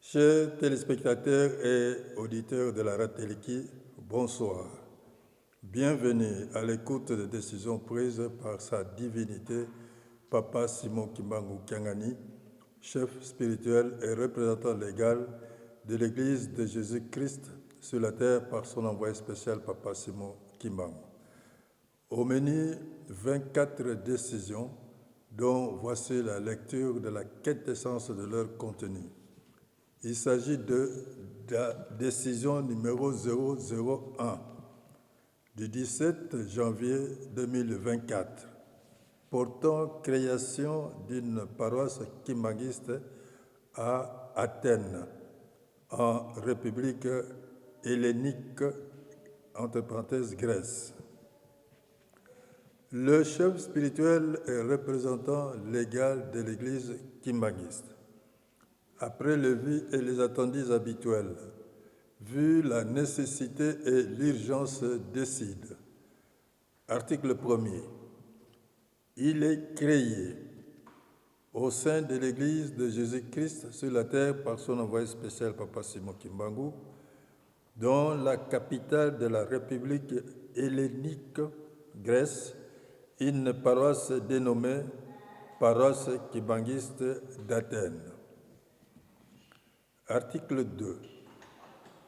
Chers téléspectateurs et auditeurs de la Rateliki, bonsoir. Bienvenue à l'écoute des décisions prises par sa divinité, Papa Simon Kimbangu Kiangani, chef spirituel et représentant légal de l'Église de Jésus-Christ sur la terre par son envoyé spécial, Papa Simon Kimbangu. Au menu, 24 décisions, dont voici la lecture de la quintessence de leur contenu. Il s'agit de la décision numéro 001 du 17 janvier 2024 portant création d'une paroisse kimbanguiste à Athènes, en République hellénique, entre parenthèses Grèce. Le chef spirituel et représentant légal de l'Église kimbanguiste, après le vu et les attendus habituels, vu la nécessité et l'urgence, décide. Article 1er. Il est créé au sein de l'Église de Jésus-Christ sur la terre par son envoyé spécial, Papa Simon Kimbangu, dans la capitale de la République hellénique, Grèce, une paroisse dénommée Paroisse kimbanguiste d'Athènes. Article 2.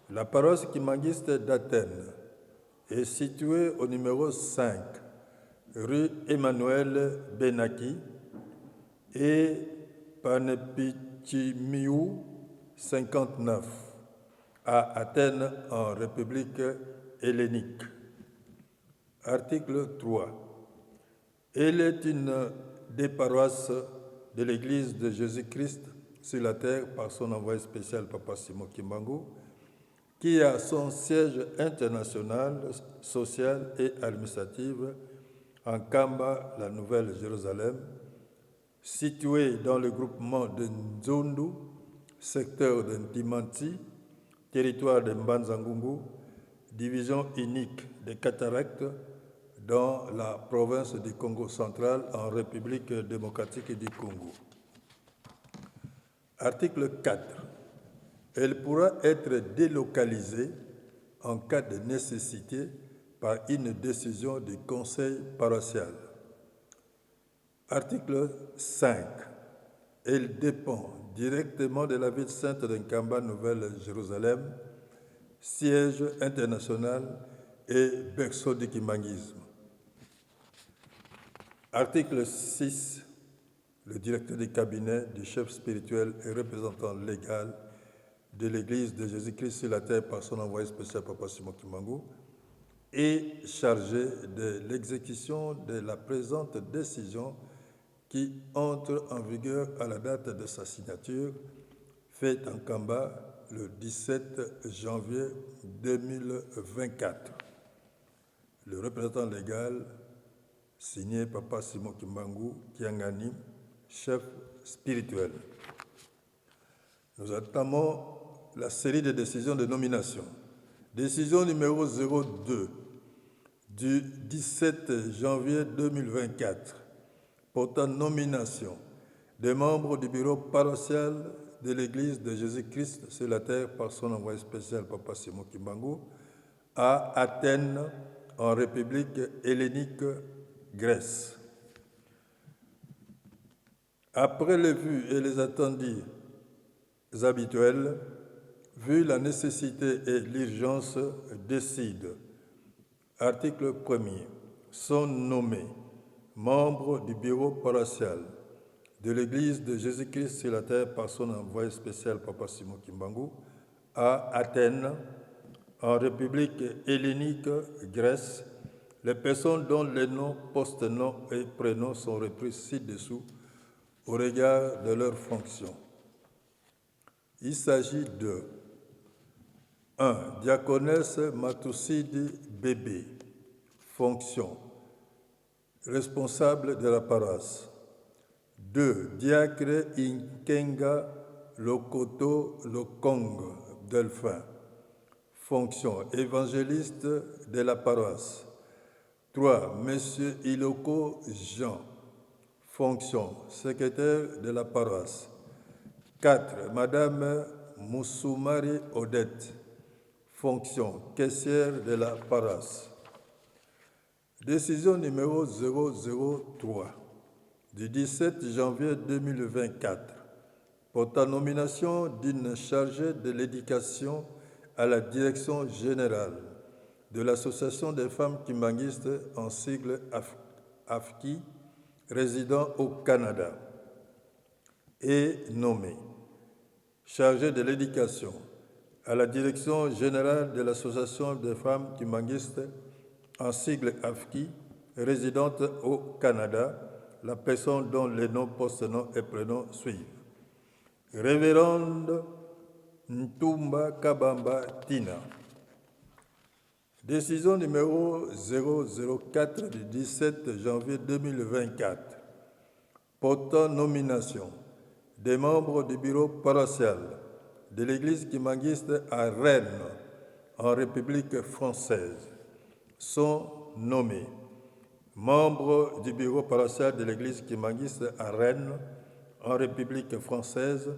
La paroisse kimbanguiste d'Athènes est située au numéro 5, rue Emmanuel Benaki et Panepitimiou 59, à Athènes, en République hellénique. Article 3. Elle est une des paroisses de l'Église de Jésus-Christ sur la terre par son envoyé spécial, Papa Simon Kimbangu, qui a son siège international, social et administratif en Kamba, la Nouvelle-Jérusalem, située dans le groupement de Nzondu, secteur de Ndimanti, territoire de Mbanzangungu, division unique des cataractes dans la province du Congo central en République démocratique du Congo. Article 4. Elle pourra être délocalisée en cas de nécessité par une décision du conseil paroissial. Article 5. Elle dépend directement de la ville sainte de Nkamba, Nouvelle-Jérusalem, siège international et berceau du kimbanguisme. Article 6. Le directeur du cabinet du chef spirituel et représentant légal de l'Église de Jésus-Christ sur la terre par son envoyé spécial, Papa Simon Kimbangu, est chargé de l'exécution de la présente décision qui entre en vigueur à la date de sa signature, faite en Kamba le 17 janvier 2024. Le représentant légal, signé Papa Simon Kimbangu Kiangani, chef spirituel. Nous entamons la série de décisions de nomination. Décision numéro 02 du 17 janvier 2024 portant nomination des membres du bureau paroissial de l'Église de Jésus-Christ sur la terre par son envoyé spécial, Papa Simon Kimbangu, à Athènes, en République hellénique, Grèce. Après les vues et les attendus habituels, vu la nécessité et l'urgence, décide. Article 1er. Sont nommés membres du bureau paroissial de l'Église de Jésus-Christ sur la terre par son envoyé spécial, Papa Simon Kimbangu, à Athènes, en République hellénique, Grèce, les personnes dont les noms, post-noms et prénoms sont repris ci-dessous au regard de leurs fonctions. Il s'agit de 1. Diaconesse Matousidi Bébé, fonction, responsable de la paroisse. 2. Diacre Inkenga Lokoto Lokong Delphin, fonction, évangéliste de la paroisse. 3. Monsieur Iloko Jean, fonction secrétaire de la paroisse. 4. Madame Moussoumari Odette, fonction caissière de la paroisse. Décision numéro 003 du 17 janvier 2024 portant nomination d'une chargée de l'éducation à la direction générale de l'Association des femmes kimbanguistes en sigle AFKI, résidant au Canada, est nommée chargée de l'éducation à la direction générale de l'Association des femmes kimbanguistes en sigle AFKI, résidente au Canada, la personne dont les noms, post-noms et prénoms suivent. Révérende Ntumba Kabamba Tina. Décision numéro 004 du 17 janvier 2024 portant nomination des membres du bureau paroissial de l'Église kimbanguiste à Rennes, en République française, sont nommés membres du bureau paroissial de l'Église kimbanguiste à Rennes, en République française,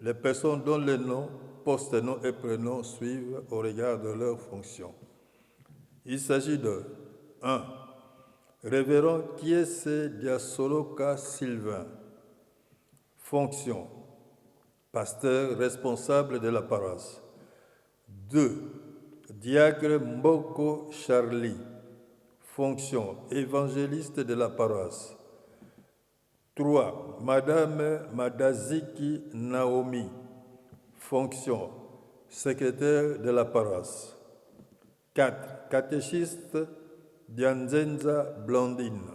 les personnes dont les noms, post-noms et prénoms suivent au regard de leurs fonctions. Il s'agit de 1. Révérend Kiese Diasoloka Sylvain, fonction pasteur responsable de la paroisse. 2. Diacre Mboko Charlie, fonction évangéliste de la paroisse. 3. Madame Madaziki Naomi, fonction secrétaire de la paroisse. 4. Catéchiste Dianzenza Blandine,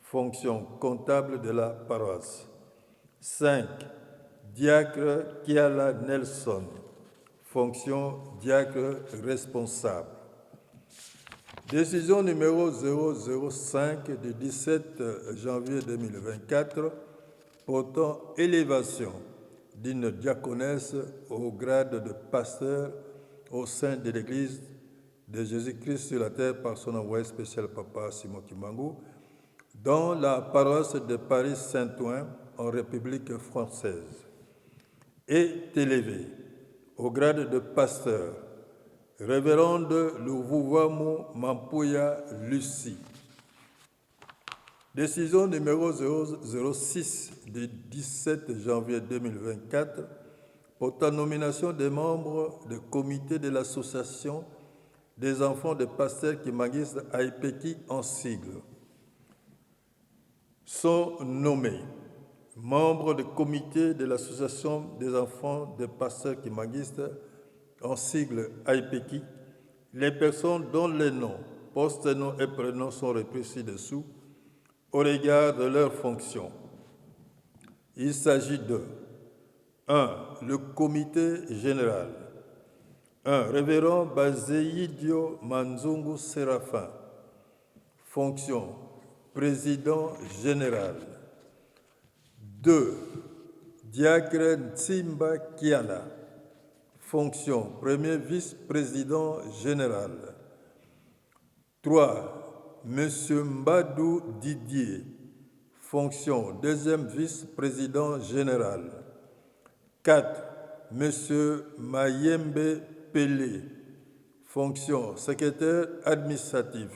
fonction comptable de la paroisse. 5. Diacre Kiala Nelson, fonction diacre responsable. Décision numéro 005 du 17 janvier 2024 portant élévation d'une diaconesse au grade de pasteur au sein de l'Église de Jésus-Christ sur la terre par son envoyé spécial Papa Simon Kimbangu dans la paroisse de Paris-Saint-Ouen en République française, est élevée au grade de pasteur Révérende Luvuvamu Mampuya Lucie. Décision numéro 006 du 17 janvier 2024 portant nomination des membres du comité de l'association des enfants de pasteurs kimbanguistes AIPEKI en sigle. Sont nommés membres du comité de l'association des enfants de pasteurs kimbanguistes en sigle AIPEKI, les personnes dont les noms, post-noms et prénoms sont repris ci-dessous au regard de leurs fonctions. Il s'agit de 1. Le comité général. 1. Révérend Bazeidio Manzungu Séraphin, fonction président général. 2. Diacre Ntimba Kiala, fonction premier vice-président général. 3. Monsieur Mbadou Didier, fonction deuxième vice-président général. 4. Monsieur Mayembe Pelé, fonction secrétaire administratif.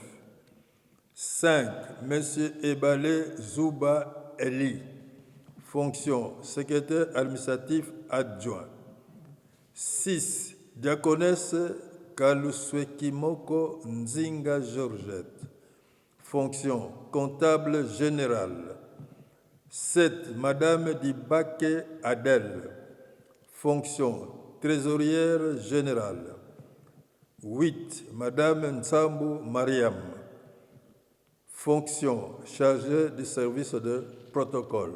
5. Monsieur Ebale Zouba Eli, fonction secrétaire administratif adjoint. 6. Diaconesse Kaluswekimoko Nzinga Georgette, fonction comptable générale. 7. Madame Dibake Adèle, fonction trésorière générale. 8. Madame Nsambu Mariam, fonction chargée du service de protocole.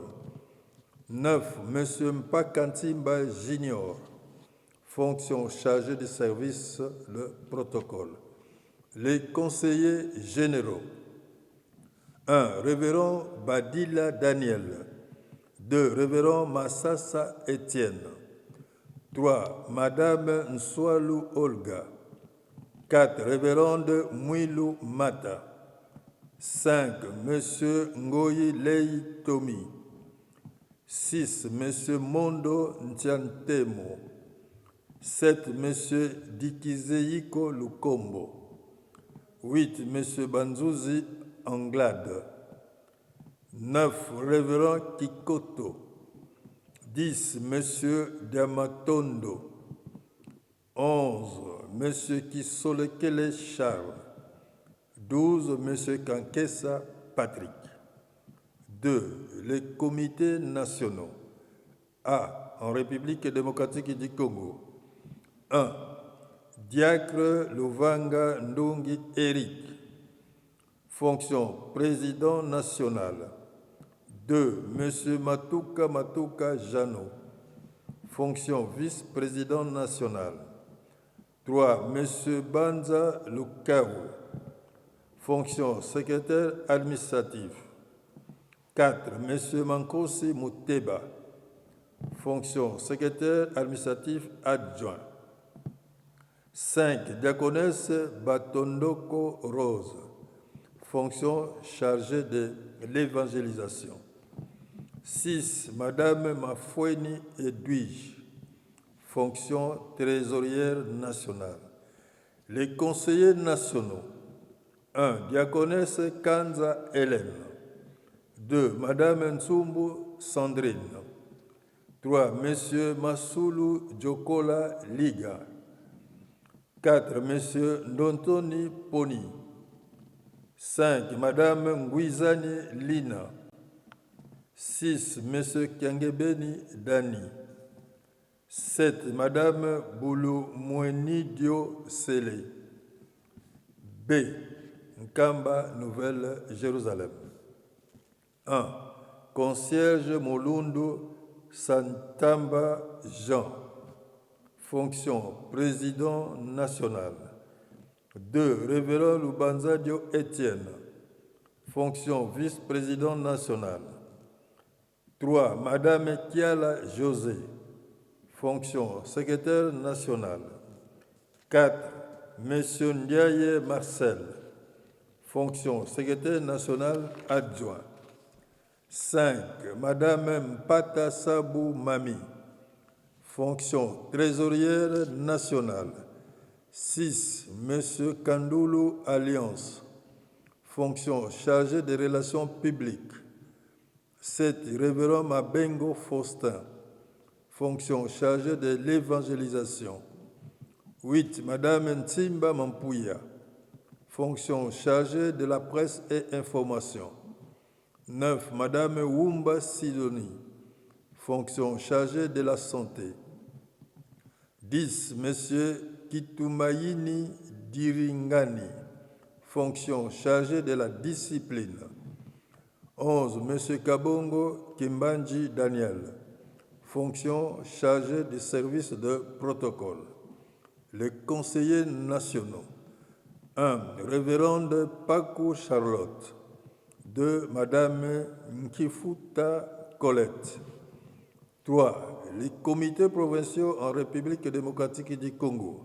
9. Monsieur Mpakantimba Junior, fonction chargée du service de protocole. Les conseillers généraux. 1. Révérend Badila Daniel. 2. Révérend Massassa Étienne. 3. Madame Nswalu Olga. 4. Révérende Mouilou Mata. 5. Monsieur Ngoyi Lei Tomi. 6. Monsieur Mondo Ntiantemo. 7. Monsieur Dikizeiko Lukombo. 8. Monsieur Banzuzi Anglade. 9. Révérend Kikoto. 10. Monsieur Diamatondo. 11. Monsieur Kisolekele Charles. 12. Monsieur Kankesa Patrick. 2. Les comités nationaux. A. En République démocratique du Congo. 1. Diacre Luvanga Ndungi Eric. Fonction président national. 2. Monsieur Matuka Jano. Fonction vice-président national. 3. Monsieur Banza Lukau. Fonction secrétaire administratif. 4. Monsieur Mankosi Muteba. Fonction secrétaire administratif adjoint. 5. Diaconesse Batondoko Rose. Fonction chargée de l'évangélisation. 6. Madame Mafoueni Edwige. Fonction trésorière nationale. Les conseillers nationaux. 1. Diaconesse Kanza Hélène. 2. Madame Ntsumbu Sandrine. 3. Monsieur Masulu Djokola Liga. 4. Monsieur Ndontoni Poni. 5. Madame Nguizani Lina. 6. Monsieur Kiangebeni Dani. 7. Madame Boulou Mouenidio Sele. B. Nkamba, Nouvelle-Jérusalem. 1. Concierge Molundu Santamba Jean. Fonction président national. 2. Révérend Lubanzadio Étienne. Fonction vice-président national. 3. Madame Kiala José. Fonction secrétaire national. 4. Monsieur Ndiaye Marcel. Fonction secrétaire national adjoint. 5. Madame Mpata Sabou Mami. Fonction trésorière nationale. 6. Monsieur Kandoulou Alliance. Fonction chargée des relations publiques. 7. Révérend Mabengo Faustin. Fonction chargée de l'évangélisation. 8. Madame Ntimba Mampouya. Fonction chargée de la presse et information. 9. Madame Wumba Sidoni. Fonction chargée de la santé. 10. Monsieur Kitumaini Diringani. Fonction chargée de la discipline. 11. Monsieur Kabongo Kimbanji Daniel. Fonction chargée du service de protocole. Les conseillers nationaux. 1. Révérende Pakou Charlotte. 2. Madame Nkifuta Colette. 3. Les comités provinciaux en République démocratique du Congo.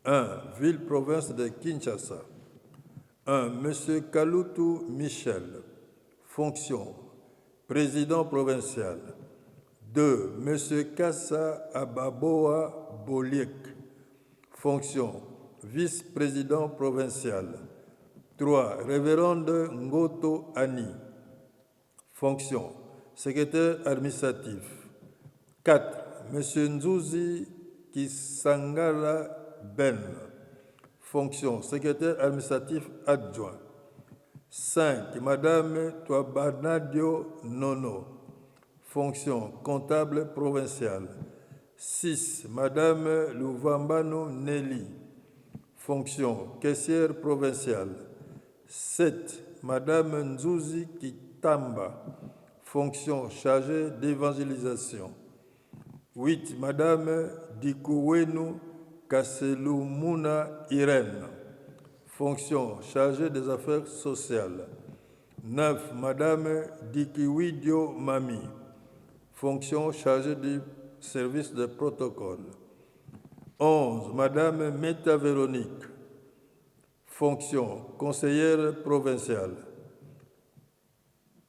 1. Ville-province de Kinshasa. 1. Monsieur Kalutu Michel. Fonction président provincial. 2. Monsieur Kassa Ababoa Boliek. Fonction vice-président provincial. 3. Révérende Ngoto Annie. Fonction secrétaire administratif. 4. Monsieur Nzuzi Kisangala Ben. Fonction secrétaire administratif adjoint. 5. Madame Touabanadio Nono. Fonction comptable provinciale. 6. Madame Louvambano Nelly. Fonction caissière provinciale. 7. Madame Nzuzi Kitamba. Fonction chargée d'évangélisation. 8. Madame Dikouwenou Kasselumuna Irène. Fonction chargée des affaires sociales. 9. Madame Dikiwidio Mami. Fonction chargée du service de protocole. 11. Madame Meta Véronique. Fonction conseillère provinciale.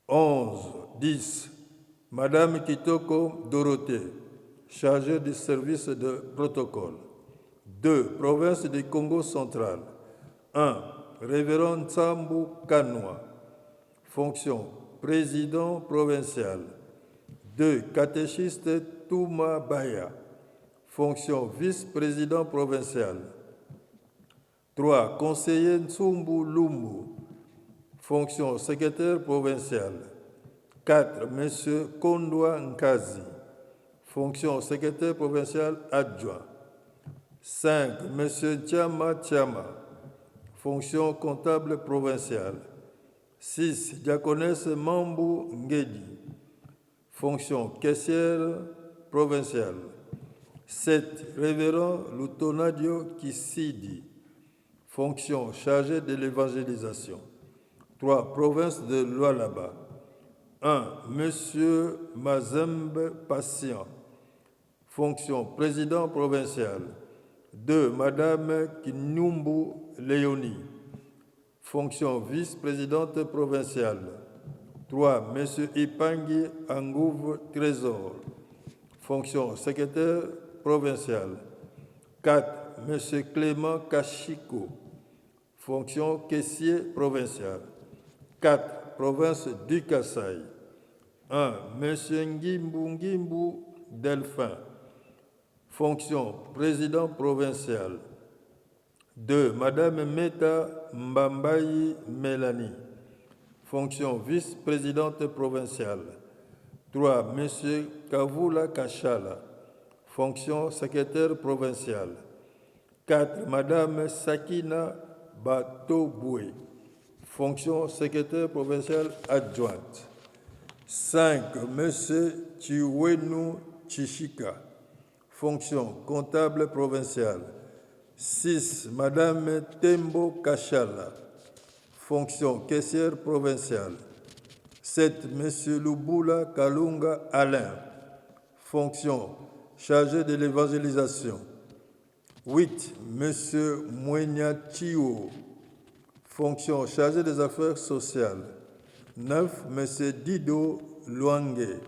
10. Madame Kitoko Dorothée, chargée du service de protocole. 2. Province du Congo central. 1. Révérend Tsambu Kanwa, fonction président provincial. 2. Catéchiste Touma Baya, fonction vice-président provincial. 3. Conseiller Ntsumbu Lumbu, fonction secrétaire provincial. 4. M. Kondwa Nkazi, fonction secrétaire provincial adjoint. 5. M. Tchama Tchama, fonction comptable provinciale. 6. Diaconesse Mambu Ngedi, fonction caissière provinciale. 7. Révérend Lutonadio Kisidi, fonction chargée de l'évangélisation. 3. Province de Lualaba. 1. Monsieur Mazembe Patient, fonction président provincial. 2. Madame Kinumbu Léonie, fonction vice-présidente provinciale. 3. Monsieur Ipangi Angouve Trésor, fonction secrétaire provincial. 4. Monsieur Clément Kachiko, fonction caissier provincial. 4. Province du Kasaï. 1. Monsieur Ngimbu Delphin, fonction président provincial. 2. Madame Meta Mbambayi Mélanie, fonction vice-présidente provinciale. 3. Monsieur Kavula Kachala, fonction secrétaire provincial. 4. Madame Sakina Batoboué, fonction secrétaire provinciale adjointe. 5. Monsieur Chiwenu Chishika, fonction comptable provinciale. 6. Madame Tembo Kachala, fonction caissière provinciale. 7. Monsieur Lubula Kalunga Alain, fonction chargé de l'évangélisation. 8. Monsieur Mwenya Chio, fonction chargée des affaires sociales. 9. Monsieur Dido Luangue,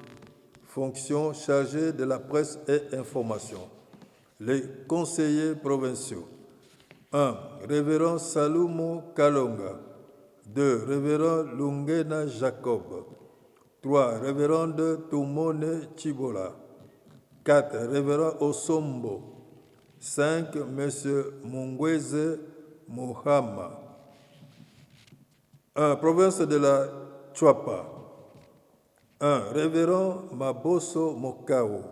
fonction chargée de la presse et information. Les conseillers provinciaux. 1. Révérend Salumo Kalonga. 2. Révérend Lungena Jacob. 3. Révérende Tumone Chibola. 4. Révérend Osombo. 5. Monsieur Mungweze Mohama. 1. Province de la Chouapa. 1. Révérend Maboso Mokao,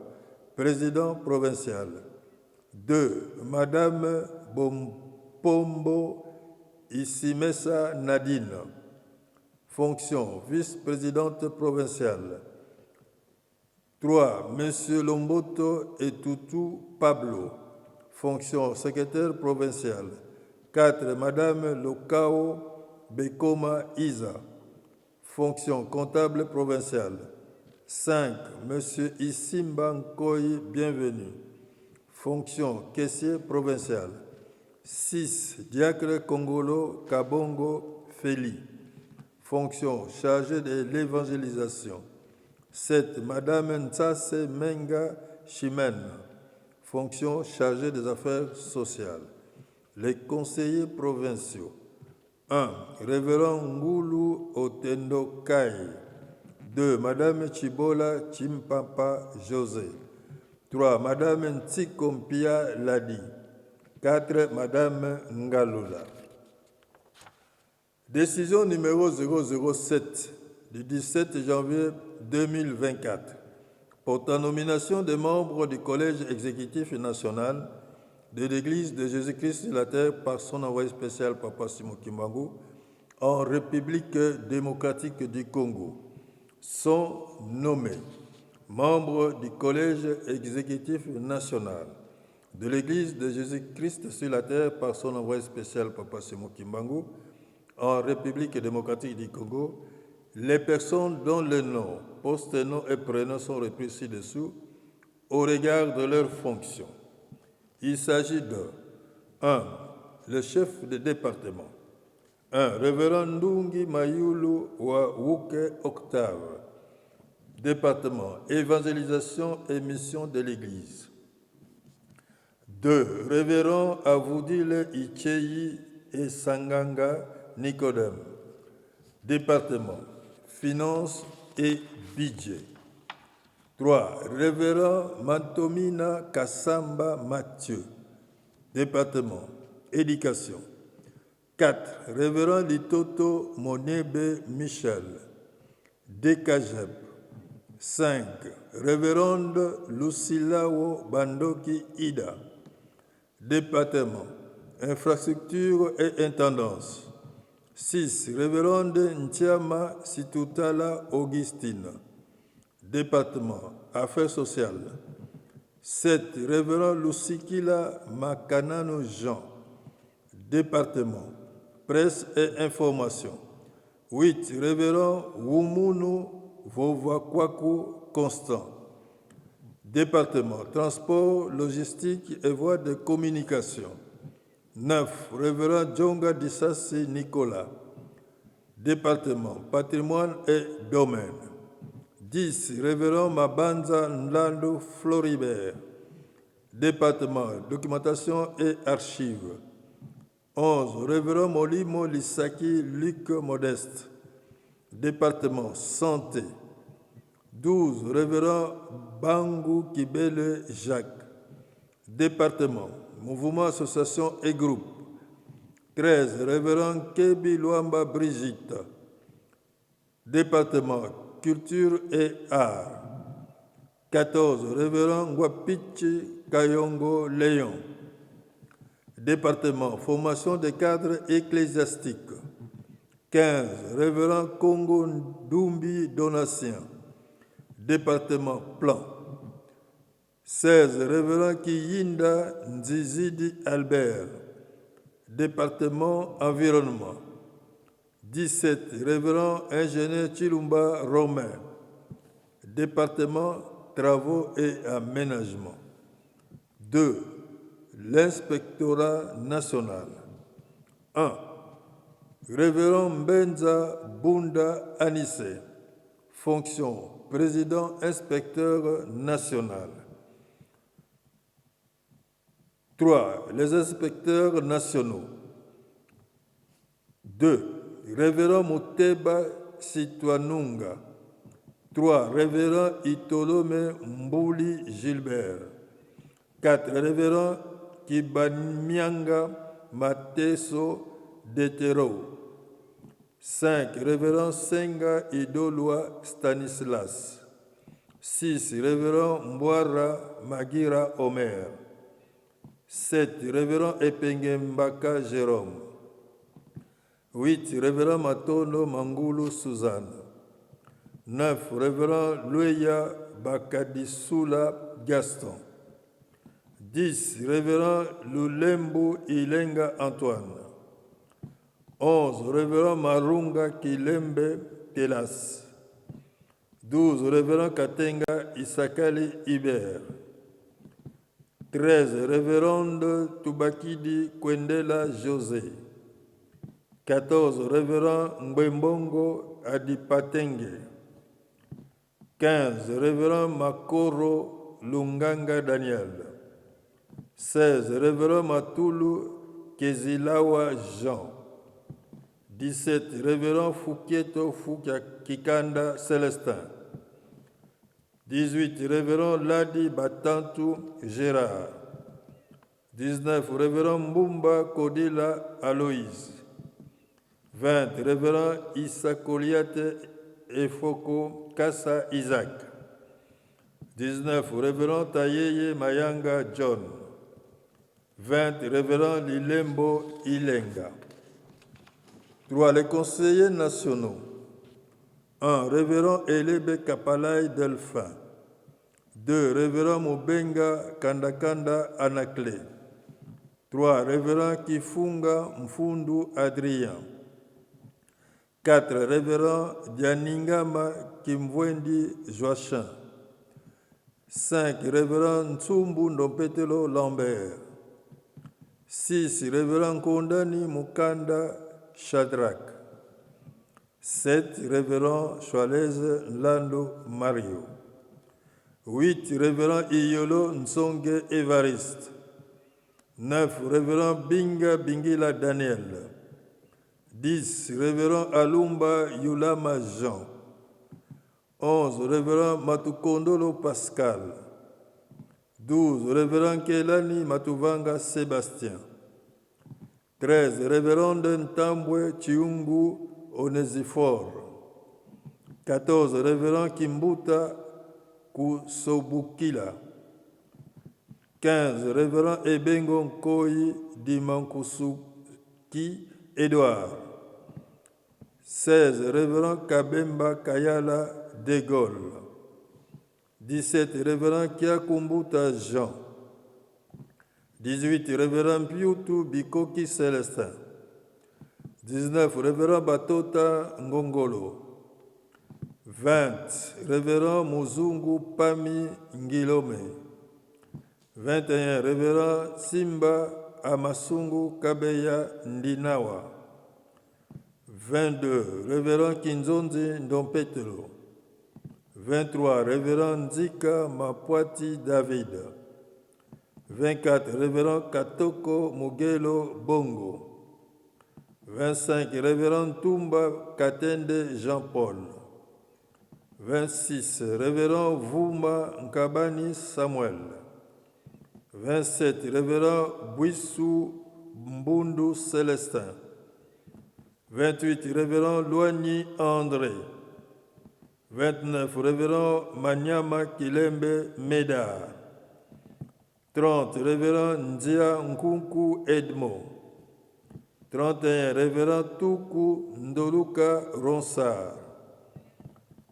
président provincial. 2. Madame Bompombo Issimesa Nadine, fonction vice-présidente provinciale. 3. Monsieur Lomboto Etutu Pablo, fonction secrétaire provincial. 4. Madame Lokao Bekoma Isa, fonction comptable provinciale. 5. Monsieur Issimba Nkoyi Bienvenu, fonction caissier provincial. 6. Diacre Kongolo Kabongo Feli, fonction chargée de l'évangélisation. 7. Madame Ntsase Menga Chimène, fonction chargée des affaires sociales. Les conseillers provinciaux. 1. Révérend Ngulu Otendo Kai. 2. Madame Chibola Chimpapa José. 3. Madame Ntikompia Ladi. 4. Madame Ngalula. Décision numéro 007 du 17 janvier 2024 portant nomination des membres du Collège exécutif national de l'Église de Jésus-Christ sur la terre par son envoyé spécial Papa Simon Kimbangu en République démocratique du Congo sont nommés membres du Collège exécutif national de l'Église de Jésus-Christ sur la terre par son envoyé spécial Papa Simon Kimbangu en République démocratique du Congo, les personnes dont les noms, post-noms et prénoms sont repris ci-dessous au regard de leurs fonctions. Il s'agit de 1. Le chef de département. 1. Révérend Ndungi Mayulu wa Wuke Octave. Département évangélisation et mission de l'Église. 2. Révérend Avoudile Icheyi et Sanganga Nicodème. Département finances et budget. 3. Révérend Mantomina Kassamba Mathieu. Département éducation. 4. Révérend Litoto Monebe Michel. DKJEP. 5. Révérende Lucilao Bandoki Ida. Département infrastructure et intendance. 6. Révérende Ntiama Situtala Augustine. Département affaires sociales. 7. Révérend Lusikila Makanano Jean. Département presse et information. 8. Révérend Wumunu Vovakwaku Constant. Département transport, logistique et voies de communication. 9. Révérend Djonga Dissassi Nicolas. Département patrimoine et domaine. 10. Révérend Mabanza Nlando Floribert. Département documentation et archives. 11. Révérend Molimo Lissaki Luc Modeste. Département santé. 12. Révérend Bangu Kibele Jacques. Département mouvement association et groupe. 13. Révérend Kebi Luamba Brigitte. Département culture et arts. 14. Révérend Ngwapichi Kayongo Léon. Département formation des cadres ecclésiastiques. 15. Révérend Congo Ndumbi Donatien. Département plan. 16. Révérend Kiyinda Nzizidi Albert. Département environnement. 17. Révérend ingénieur Chilumba Romain. Département travaux et aménagement. 2. L'inspectorat national. 1. Révérend Mbenza Bunda Anissé. Fonction président inspecteur national. 3. Les inspecteurs nationaux. 2. Révérend Muteba Sitwanunga. 3. Révérend Itolome Mbouli Gilbert. 4. Révérend Kibanyanga Mateso Detero. 5. Révérend Senga Idolwa Stanislas. 6. Révérend Mbwara Magira Omer. 7. Révérend Epengembaka Jérôme. 8. Révérend Matono Mangulu Suzanne. 9. Révérend Lueya Bakadisula Gaston. 10. Révérend Lulembu Ilenga Antoine. 11. Révérend Marunga Kilembe Telas. 12. Révérend Katenga Isakali Iber. 13. Révérende Tubakidi Kwendela José. 14. Révérend Mbembongo Adipatenge. 15. Révérend Makoro Lunganga Daniel. 16. Révérend Matulu Kezilawa Jean. 17. Révérend Fukieto Kikanda Célestin. 18. Révérend Ladi Batantu Gérard. 19. Révérend Mbumba Kodila Aloïse. 20. Révérend Issa Koliate Efoko Kassa Isaac. 19. Révérend Tayeye Mayanga John. 20. Révérend Lilembo Ilenga. 3. Les conseillers nationaux. 1. Révérend Elebe Kapalai Delphin. 2. Révérend Mobenga Kandakanda Anakle. 3. Révérend Kifunga Mfundu Adrien. 4. Révérend Dianingama Kimwendi Joachim. 5. Révérend Ntsumbu Ndompetelo Lambert. 6. Révérend Kondani Mukanda Shadrach. 7, révérend Choualez Lando Mario. 8, révérend Iyolo Nsonge Évariste. 9, révérend Binga Bingila Daniel. 10, révérend Alumba Yulama Jean. 11, révérend Matukondolo Pascal. 12, révérend Kelani Matuvanga Sébastien. 13, révérende Ntambwe Chiungu Onésiphore. 14, révérend Kimbuta Kusobukila. 15, révérend Ebengo Nkoyi Dimankusuki Edouard. 16, révérend Kabemba Kayala De Gaulle. 17, révérend Kiakumbuta Jean. 18, révérend Piutu Bikoki Célestin. 19, révérend Batota Ngongolo. 20, révérend Muzungu Pami Ngilome. 21, révérend Simba Amasungu Kabeya Ndinawa. 22, révérend Kinzonzi Ndompetelo. 23, révérend Nzika Mapwati David. 24, révérend Katoko Mugelo Bongo. 25, révérend Tumba Katende Jean-Paul. 26, révérend Vuma Nkabani Samuel. 27, révérend Bouissou Mbundu Célestin. 28, révérend Loigny André. 29, révérend Manyama Kilembe Médard. 30, révérend Ndia Nkunku Edmo. 31, révérend Tuku Ndoluka Ronsard.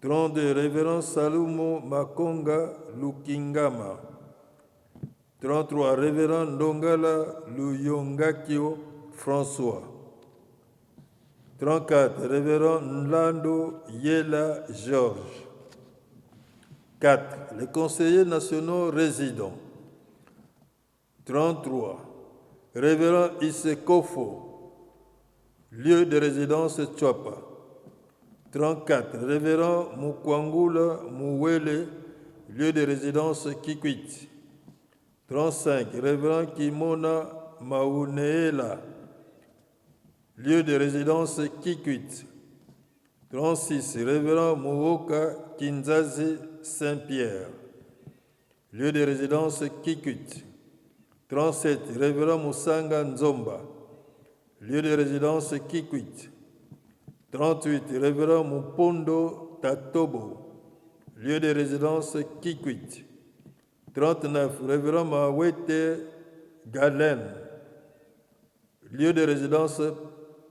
32, révérend Salumo Makonga Lukingama. 33, révérend Ndongala Luyongakio François. 34, révérend Nlando Yela Georges. 4, les conseillers nationaux résidents. 33, révérend Isekofo, lieu de résidence Tchouapa. 34, révérend Mukwangula Mouwele, lieu de résidence Kikwit. 35, révérend Kimona Mauneela, lieu de résidence Kikwit. 36, révérend Mouoka Kinzazi Saint-Pierre, lieu de résidence Kikwit. 37, révérend Moussanga Nzomba, lieu de résidence Kikwit. 38, révérend Mupondo Tatobo, lieu de résidence Kikwit. 39, révérend Mawete Galen, lieu de résidence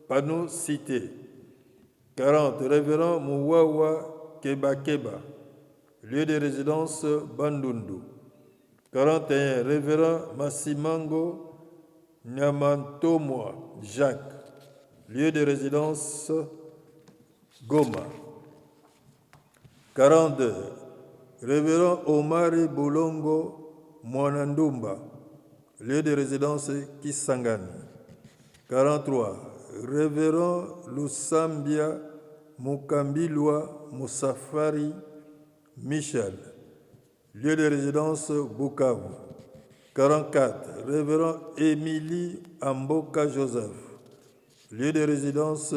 Panou Cité. 40, révérend Mouwawa Keba, lieu de résidence Bandundu. 41, révérend Massimango Nyamantomoa Jacques, lieu de résidence Goma. 42, révérend Omari Boulongo Mwanandumba, lieu de résidence Kisangani. 43, révérend Lusambia Mukambilwa Moussafari Michel, lieu de résidence Bukavu. 44, révérend Émilie Amboka Joseph, lieu de résidence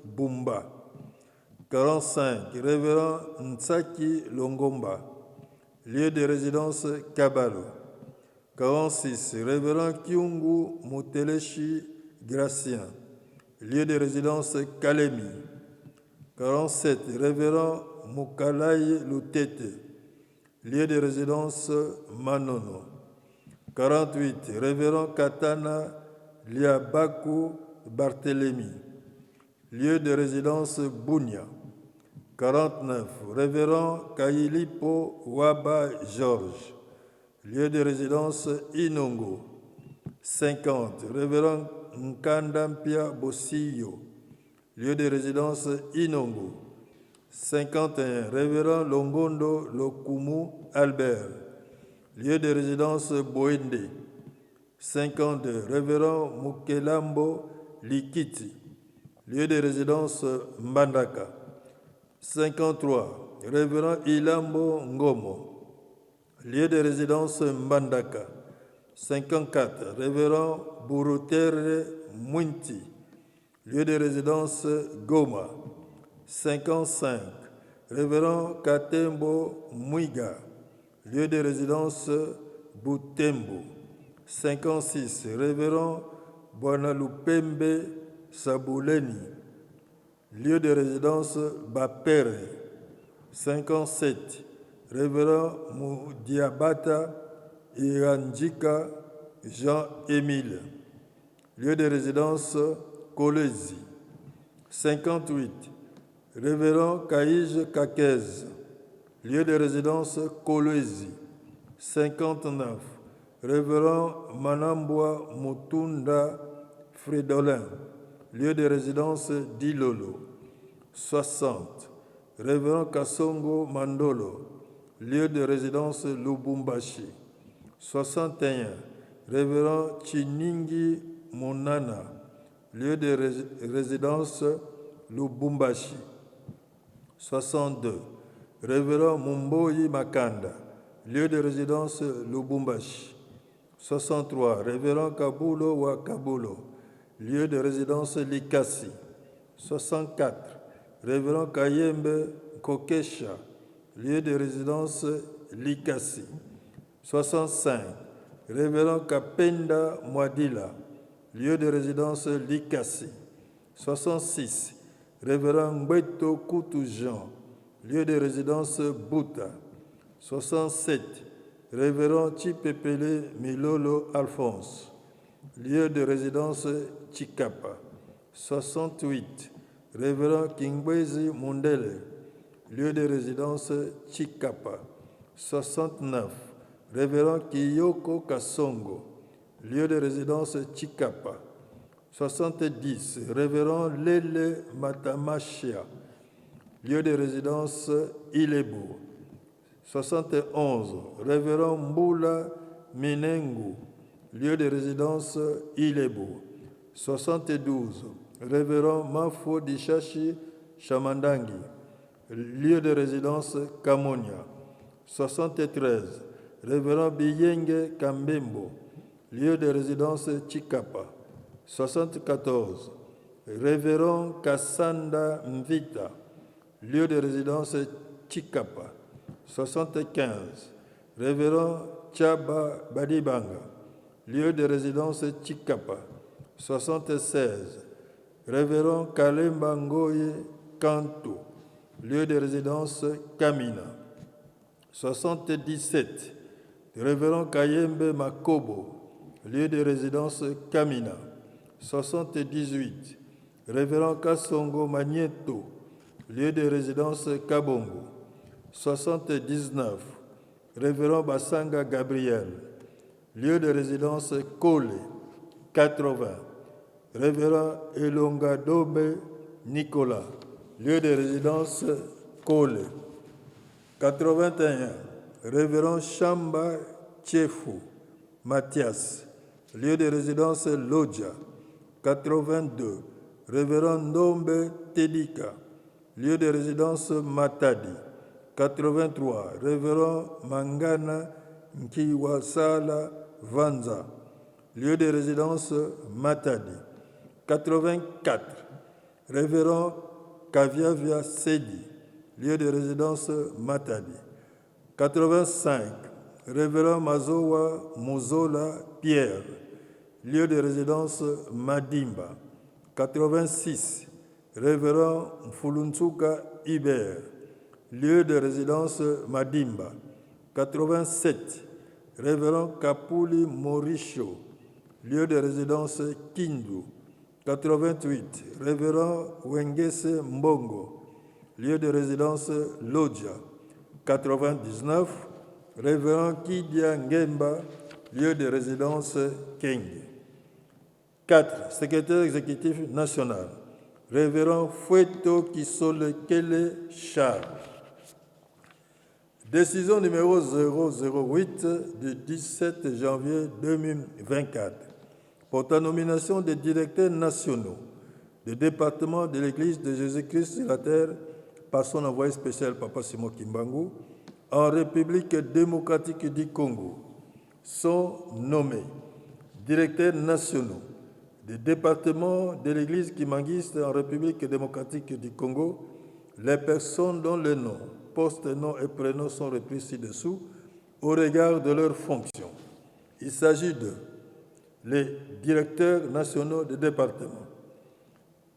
Bumba. 45, révérend Ntsaki Longomba, lieu de résidence Kabalo. 46, révérend Kiungu Muteleshi Gracien, lieu de résidence Kalemi. 47, révérend Mukalai Lutete, lieu de résidence Manono. 48, révérend Katana Liabaku Barthélemy, lieu de résidence Bounia. 49, révérend Kailipo Waba Georges, lieu de résidence Inongo. 50, révérend Nkandampia Bossillo, lieu de résidence Inongo. 51, révérend Longondo Lokumu Albert, lieu de résidence Boende. 52, révérend Mukelambo Likiti, lieu de résidence Mbandaka. 53, Révérend Ilambo Ngomo, lieu de résidence Mbandaka. 54, Révérend Burutere Mwinti, lieu de résidence Goma. 55, Révérend Katembo Mwiga, lieu de résidence Butembo. 56, Révérend Bwanalupembe Sabuleni, lieu de résidence Bapere. 57, Révérend Moudiabata Iranjika Jean-Émile, lieu de résidence Kolezi. 58, Révérend Kaïj Kakez, lieu de résidence Kolezi. 59, Révérend Manambwa Mutunda Fridolin, lieu de résidence d'Ilolo. 60, Révérend Kasongo Mandolo, lieu de résidence Lubumbashi. 61, Révérend Chiningi Monana, lieu de résidence Lubumbashi. 62, Révérend Mumboyi Makanda, lieu de résidence Lubumbashi. 63, Révérend Kabulo Wakabulo, lieu de résidence Likasi. 64, Révérend Kayembe Kokesha, lieu de résidence Likasi. 65, Révérend Kapenda Mwadila, lieu de résidence Likasi. 66, Révérend Ngbeto Koutou Jean, lieu de résidence Bouta. 67, Révérend Chipepele Milolo Alphonse, lieu de résidence Chikapa. 68, Révérend Kingwezi Mundele, lieu de résidence Chikapa. 69, Révérend Kiyoko Kasongo, lieu de résidence Chikapa. 70, Révérend Lele Matamachia, lieu de résidence Ilebo. 71, Révérend Mboula Minengu, lieu de résidence Ilebo. 72, Révérend Mafo Dishashi Chamandangi, lieu de résidence Kamonia. 73, Révérend Biyenge Kambembo, lieu de résidence Chikapa. 74, Révérend Kassanda Mvita, lieu de résidence Chikapa. 75, Révérend Chaba Badibanga, lieu de résidence Chikapa. 76, Révérend Kalemba Ngoye Kanto, lieu de résidence Kamina. 77, Révérend Kayembe Makobo, lieu de résidence Kamina. 78, Révérend Kasongo Magneto, lieu de résidence Kabongo. 79, Révérend Basanga Gabriel, lieu de résidence Kole. 80, Révérend Elongadobe Nicolas, lieu de résidence Kole. 81, Révérend Chamba Tchefou Mathias, lieu de résidence Lodja. 82, Révérend Ndombe Tedika, lieu de résidence Matadi. 83, Révérend Mangana Nkiwasala Vanza, lieu de résidence Matadi. 84, Révérend Kaviavia Sedi, lieu de résidence Matadi. 85, Révérend Mazowa Mozola Pierre, lieu de résidence Madimba. 86, Révérend Mfulunzuka Iber, lieu de résidence Madimba. 87, Révérend Kapuli Moricho, lieu de résidence Kindu. 88, Révérend Wengese Mbongo, lieu de résidence Lodja. 99, Révérend Kidia Ngemba, lieu de résidence Kenge. 4, Secrétaire exécutif national, Révérend Foueto Kisole Kele Charles. Décision numéro 008 du 17 janvier 2024 portant nomination des directeurs nationaux. du département de l'Église de Jésus-Christ sur la terre par son envoyé spécial Papa Simon Kimbangu en République démocratique du Congo sont nommés directeurs nationaux des départements de l'Église kimbanguiste en République démocratique du Congo les personnes dont les noms, postes, noms et prénoms sont repris ci-dessous au regard de leurs fonctions. Il s'agit de les directeurs nationaux des départements.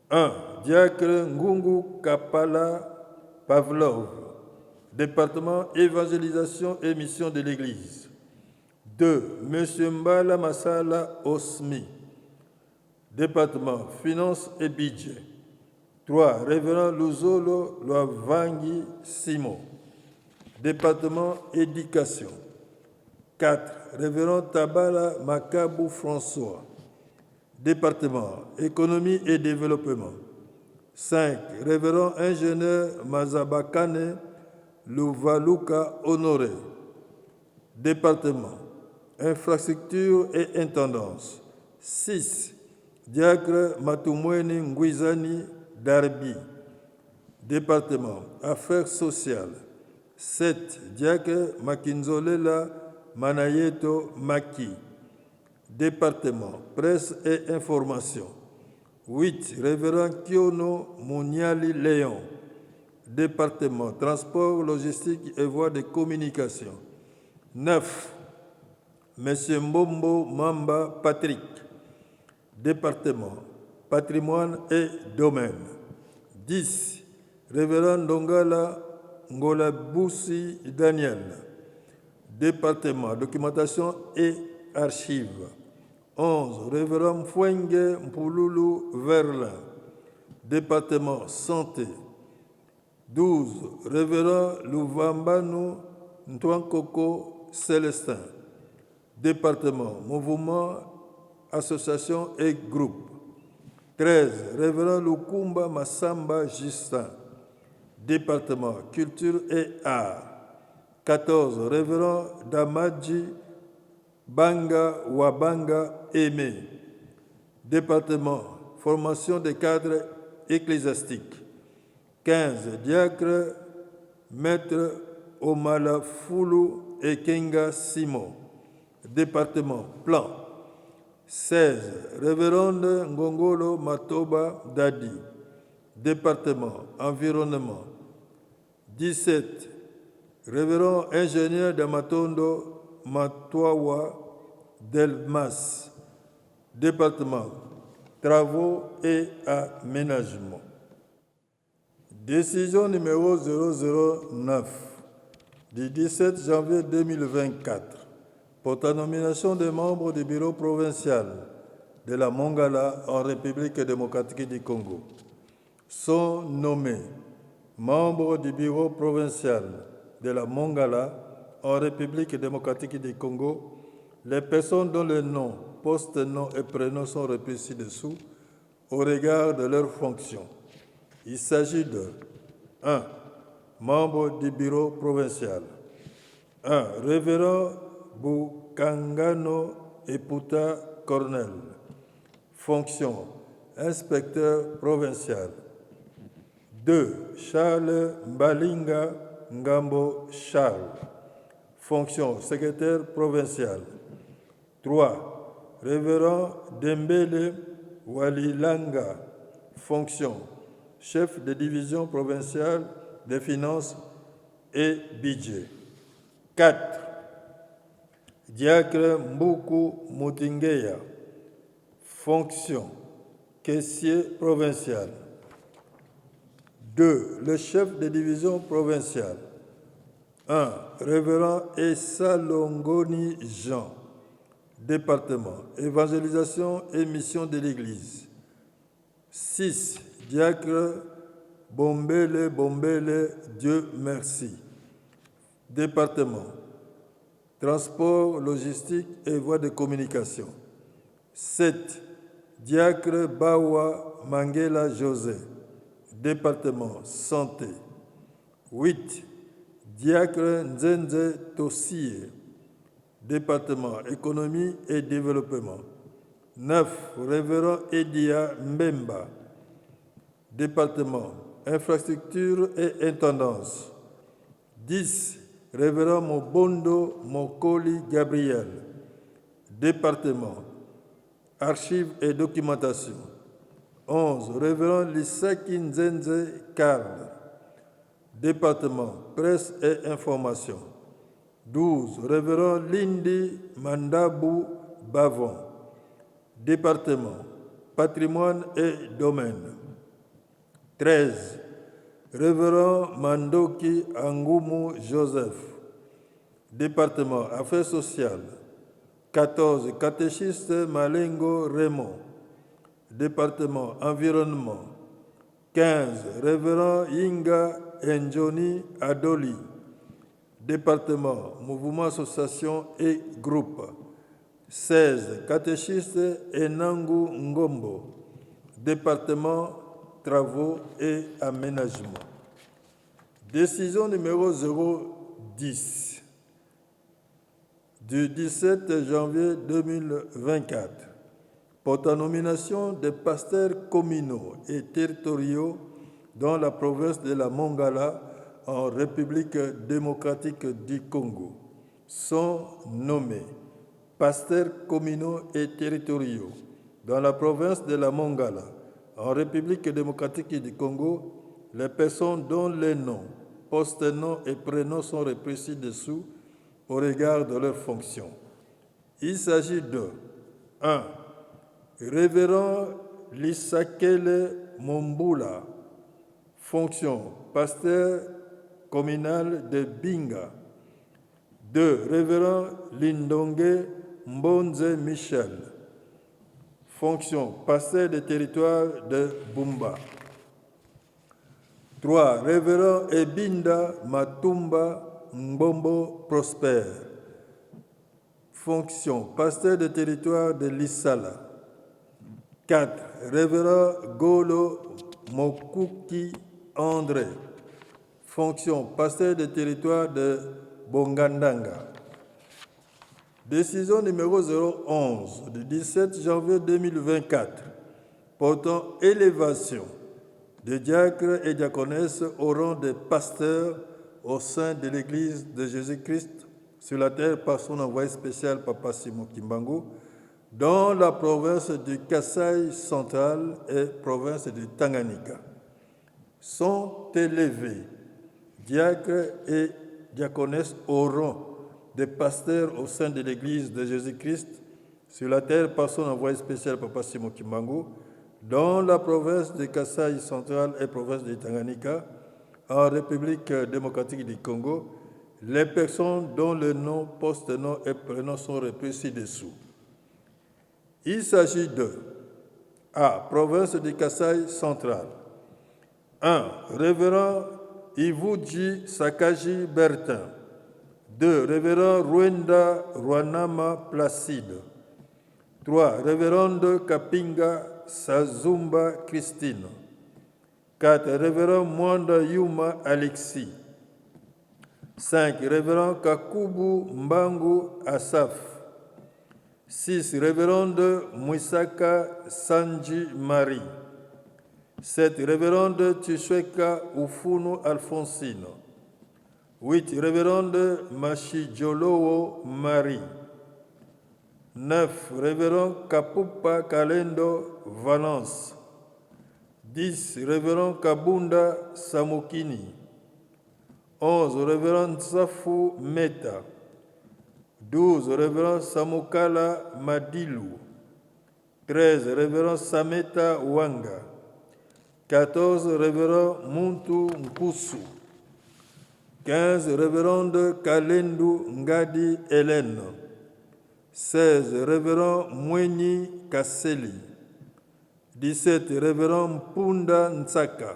1. Diacre Ngungu Kapala Pavlov, département évangélisation et mission de l'Église. 2. M. Mbala Masala Osmi, département finances et budget. 3. Révérend Luzolo Loavangi Simon, département éducation. 4. Révérend Tabala Makabou François, département économie et développement. 5. Révérend ingénieur Mazabakane Louvaluka Honoré, département infrastructure et intendance. 6. Diacre Matumweni Ngwizani Darbi, département affaires sociales. 7. Diacre Makinzolela Manayeto Maki, département presse et information. 8. Révérend Kiono Mouniali Léon, département transport, logistique et voies de communication. 9. Monsieur Mbombo Mamba Patrick, département patrimoine et domaine. 10. Révérend Dongala Ngolaboussi Daniel, département documentation et archives. 11. Révérend Fouenge Mpouloulou Verlin, département santé. 12. Révérend Louvambanu Ntwankoko Célestin, département mouvement, association et groupe. 13. Révérend Lukumba Massamba Justin, département culture et art. 14. Révérend Damadji Banga Wabanga Aimé, département formation des cadres ecclésiastiques. 15. Diacre Maître Omala Foulou et Kenga Simon, département plan. 16. Révérende Ngongolo Matoba Dadi, département environnement. 17. Révérend ingénieur d'Amatondo Matwawa Delmas, département travaux et aménagement. Décision numéro 009 du 17 janvier 2024 pour la nomination des membres du bureau provincial de la Mongala en République démocratique du Congo. Sont nommés membres du bureau provincial de la Mongala en République démocratique du Congo les personnes dont les noms, postes, noms et prénoms sont repris ci-dessous au regard de leurs fonctions. Il s'agit de 1. Membre du bureau provincial. 1. Révérend Bukangano Eputa Cornel. Fonction inspecteur provincial. 2. Charles Mbalinga Ngambo Charles. Fonction secrétaire provincial. 3. Révérend Dembele Walilanga. Fonction chef de division provinciale des finances et budget. 4. Diacre Mbuku Mutingeya. Fonction caissier provincial. 2. Le chef de division provinciale. 1. Révérend Essa Longoni Jean, département évangélisation et mission de l'Église. 6. Diacre Bombele Dieu merci, département transport, logistique et voies de communication. 7. Diacre Bawa Mangela José, département santé. 8. Diacre Nzenze Tossier, département économie et développement. 9. Révérend Edia Mbemba, Département, infrastructure et intendance. 10. Révérend Mobondo Mokoli Gabriel. Département, archives et documentation. 11. Révérend Lisaki Nzenze Karl. Département, presse et information. 12. Révérend Lindi Mandabu Bavon. Département, patrimoine et domaine. 13. Révérend Mandoki Angumu Joseph. Département, affaires sociales. 14. Catéchiste Malengo Raymond. Département, environnement. 15. Révérend Inga Njoni Adoli. Département, mouvement, association et groupe. 16. Catéchiste Enangu Ngombo. Département, travaux et aménagement. Décision numéro 010 du 17 janvier 2024 portant nomination des pasteurs communaux et territoriaux dans la province de la Mongala en République démocratique du Congo. Sont nommés pasteurs communaux et territoriaux dans la province de la Mongala en République démocratique du Congo, les personnes dont les noms, post-noms et prénoms sont repris ci-dessous au regard de leurs fonctions. Il s'agit de 1. Révérend Lisakele Mombula, fonction pasteur communal de Binga. 2. Révérend Lindonge Mbonze Michel, fonction pasteur des territoires de Bumba. 3. Révérend Ebinda Matumba Mbombo Prosper, fonction pasteur des territoires de Lissala. 4. Révérend Golo Mokuki André, fonction pasteur des territoires de Bongandanga. Décision numéro 011 du 17 janvier 2024 portant élévation des diacres et diaconesses au rang de pasteurs au sein de l'Église de Jésus-Christ sur la terre par son envoyé spécial Papa Simon Kimbangu dans la province du Kasaï central et province du Tanganyika. Sont élevés diacres et diaconesses au rang des pasteurs au sein de l'Église de Jésus-Christ sur la terre par son envoyé spécial Papa Simon Kimbangu dans la province du Kasaï central et province du Tanganyika en République démocratique du Congo, les personnes dont le nom, post-nom et prénom sont repris ci-dessous. Il s'agit de A. Province du Kasaï central. 1. Révérend Ivuji Sakaji Bertin. 2. Révérend Rwenda Rwanama Placide. 3. Révérende Kapinga Sazumba Christine. 4. Révérend Mwanda Yuma Alexis. 5. Révérend Kakubu Mbangu Asaf. 6. Révérende Mwisaka Sanji Marie. 7. Révérende Tishweka Ufunu Alfonsine. 8. Révérende Machijolowo Marie. 9. Révérend Kapupa Kalendo Valence. 10. Révérend Kabunda Samukini. 11. Révérend Safu Meta. 12. Révérend Samukala Madilu. 13. Révérend Sameta Wanga. 14. Révérend Muntu Nkusu. 15. Révérende Kalendu Ngadi Hélène. 16. Révérend Mweni Kasseli. 17. Révérend Mpunda Ntsaka.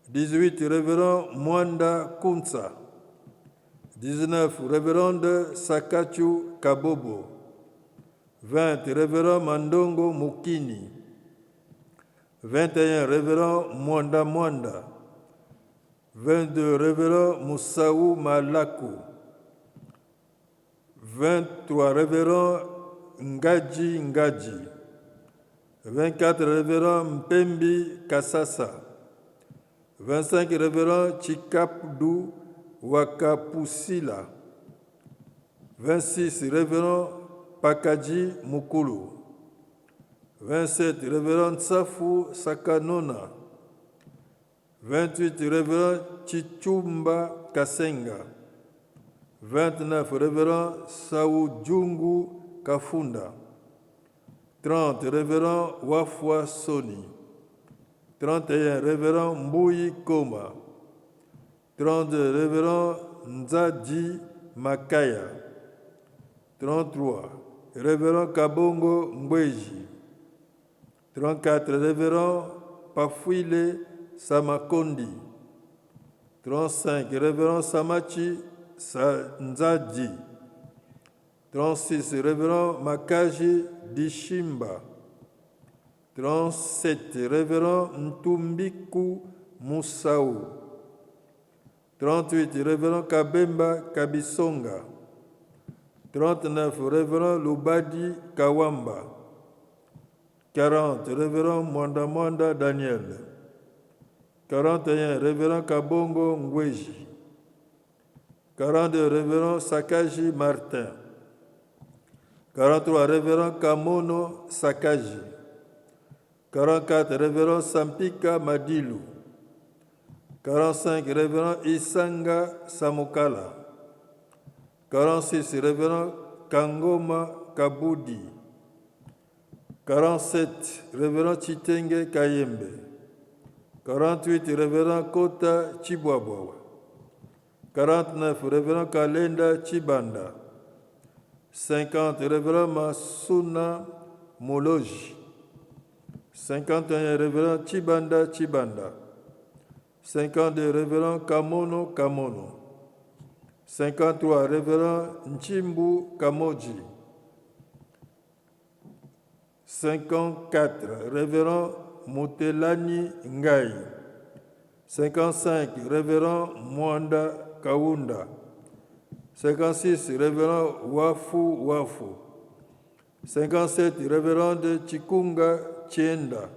18. Révérend Mwanda Kunsa. 19. Révérende Sakachu Kabobo. 20. Révérend Mandongo Mukini. 21. Révérend Mwanda Mwanda. 22. Révérend Moussaou Malakou. 23. Révérend Ngadji Ngadji. 24, révérend Mpembi Kassasa. 25, révérend Chikapdou Wakapusila. 26, révérend Pakaji Mukulu. 27, révérend Tsafu Sakanona. 28, révérend Chichumba Kasenga. 29, révérend Saoudjungu Kafunda. 30, révérend Wafwa Soni. 31, révérend Mbouyi Koma. 32, révérend Nzadi Makaya. 33, révérend Kabongo Ngweji. 34, révérend Pafuile Samakondi. 35, révérend Samachi Nzadi. 36, révérend Makaji Dishimba. 37, révérend Ntumbiku Moussao. 38, révérend Kabemba Kabisonga. 39, révérend Lubadi Kawamba. 40, révérend Mwanda Daniel. 41, révérend Kabongo Ngweji. 42, révérend Sakaji Martin. 43, révérend Kamono Sakaji. 44, révérend Sampika Madilu. 45, révérend Isanga Samukala. 46, révérend Kangoma Kaboudi. 47, révérend Chitenge Kayembe. 48, révérend Kota Chibwabwa. 49, révérend Kalenda Chibanda. 50, révérend Masuna Moloji. 51, révérend Chibanda. 52, révérend Kamono. 53, révérend Nchimbu Kamoji. 54, révérend Mutelani Ngai. 55, révérend Mwanda Kaunda. 56, révérend Wafu. 57, révérende Chikunga Chienda.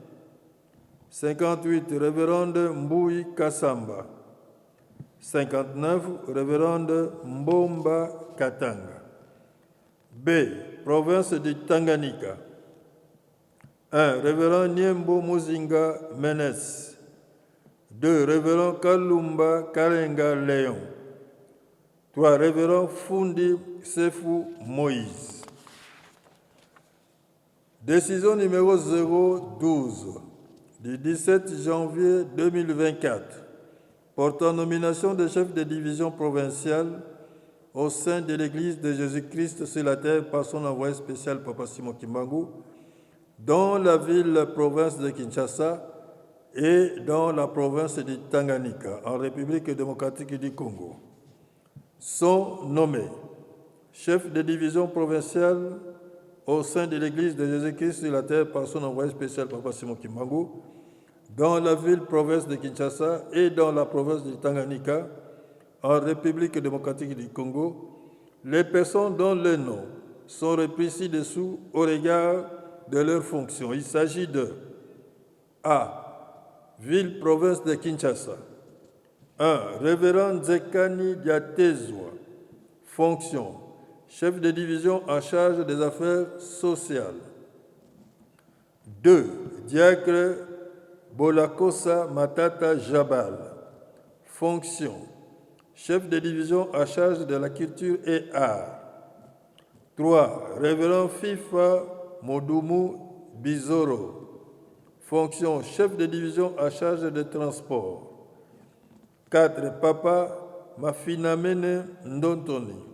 58, révérende Mbouyi Kassamba. 59, révérende Mbomba Katanga. B. Province du Tanganyika. 1. Révérend Niembo Muzinga Menes. 2. Révérend Kalumba Karenga Léon. 3. Révérend Fundi Sefu Moïse. Décision numéro 012 du 17 janvier 2024 portant nomination de chef de division provinciale au sein de l'Église de Jésus-Christ sur la terre par son envoyé spécial Papa Simon Kimbangu dans la ville-province de Kinshasa et dans la province du Tanganyika en République démocratique du Congo. Sont nommés chef de division provinciale au sein de l'Église de Jésus-Christ sur la terre par son envoyé spécial Papa Simon Kimbangu dans la ville-province de Kinshasa et dans la province du Tanganyika en République démocratique du Congo, les personnes dont les noms sont repris ci-dessous au regard de leurs fonctions. Il s'agit de A. Ville-province de Kinshasa. 1. Révérend Zekani Diatezwa. Fonction. Chef de division en charge des affaires sociales. 2. Diacre Bolakosa Matata Jabal. Fonction. Chef de division en charge de la culture et art. 3. Révérend FIFA Modumu Bizoro. Fonction. Chef de division en charge des transports. 4. Papa Mafinamene Ndontoni.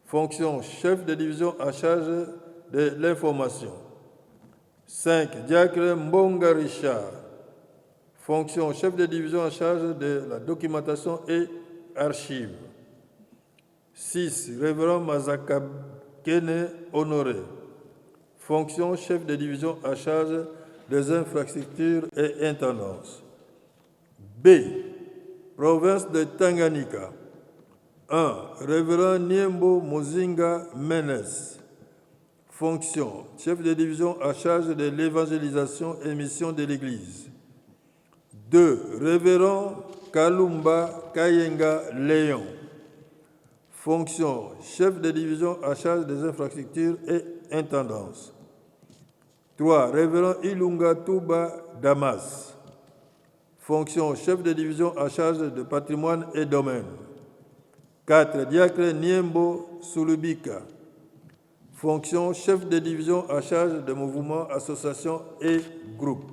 Fonction. Chef de division en charge de l'information. 5. Diacre Mbonga Richard. Fonction. Chef de division en charge de la documentation et archives. 6. Révérend Mazakakene Honoré. Fonction. Chef de division en charge des infrastructures et intendances. B. Province de Tanganyika. 1. Révérend Niembo Muzinga Menes. Fonction, chef de division à charge de l'évangélisation et mission de l'Église. 2. Révérend Kalumba Kayenga Léon. Fonction, chef de division à charge des infrastructures et intendances. 3. Révérend Ilunga Touba Damas. Fonction, chef de division à charge de patrimoine et domaine. 4. Diacre Niembo Sulubika. Fonction, chef de division à charge de mouvements, associations et groupes.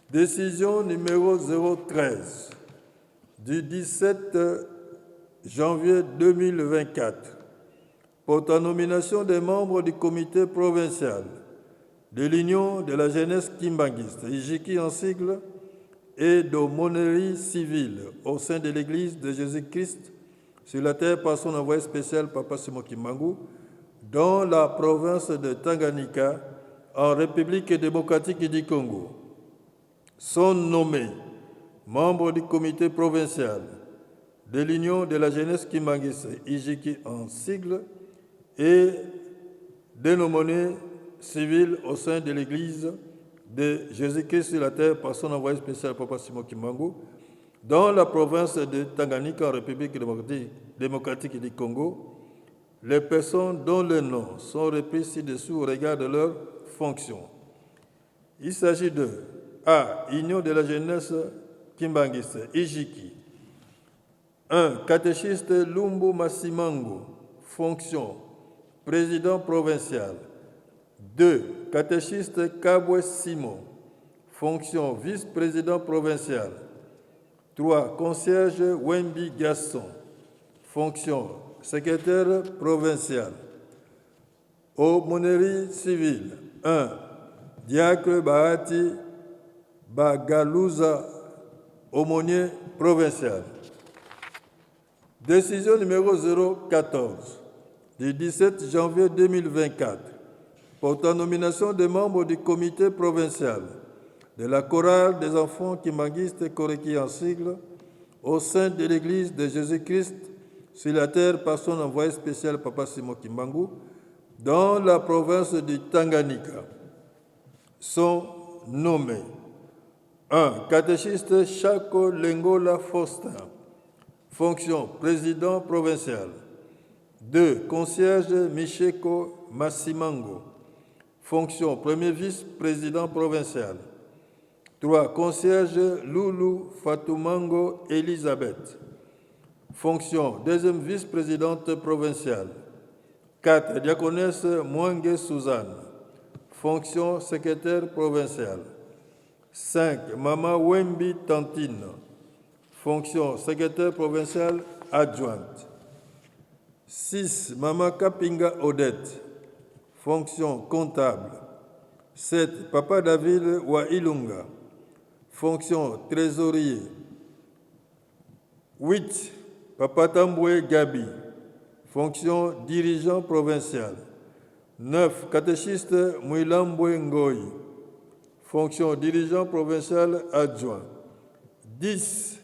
Décision numéro 013 du 17 janvier 2024 portant nomination des membres du comité provincial de l'Union de la jeunesse kimbanguiste, IJIKI en sigle, et d'aumônerie civile au sein de l'Église de Jésus-Christ sur la terre par son envoyé spécial Papa Simon Kimbangu, dans la province de Tanganyika, en République démocratique du Congo, sont nommés membres du comité provincial de l'Union de la jeunesse kimbanguiste, IJIKI en sigle, et d'aumônerie civile au sein de l'Église de Jésus-Christ sur la terre par son envoyé spécial Papa Simon Kimbangu, dans la province de Tanganyika, en République démocratique du Congo, les personnes dont les noms sont repris ci-dessous au regard de leurs fonctions. Il s'agit de A. Union de la jeunesse kimbanguiste, IJIKI. 1. Catéchiste Lumbu Masimango, fonction, président provincial. 2. Catéchiste Kabwe Simon, fonction, vice-président provincial. 3. Concierge Wembi Gasson, fonction, secrétaire provincial. Aumônerie civile. 1. Diacre Bahati Bagalouza, aumônier provincial. Décision numéro 014 du 17 janvier 2024 portant nomination des membres du comité provincial de la chorale des enfants kimbanguistes Koreki en sigle au sein de l'Église de Jésus-Christ sur la terre par son envoyé spécial Papa Simon Kimbangu dans la province du Tanganyika sont nommés 1. Catéchiste Chako Lengola Faustin, fonction président provincial. 2. Concierge Micheko Masimango, fonction premier vice-président provincial. 3. Concierge Loulou Fatoumango Elisabeth, fonction deuxième vice-présidente provinciale. 4. Diaconesse Mwange Suzanne, fonction secrétaire provincial. 5. Mama Wembi Tantine, fonction secrétaire provincial adjointe. 6. Mama Kapinga Odette, fonction comptable. 7. Papa David Wailunga, fonction trésorier. 8. Papa Tamboué Gabi, fonction dirigeant provincial. 9. Catéchiste Mouilamboué Ngoyi, fonction dirigeant provincial adjoint. 10.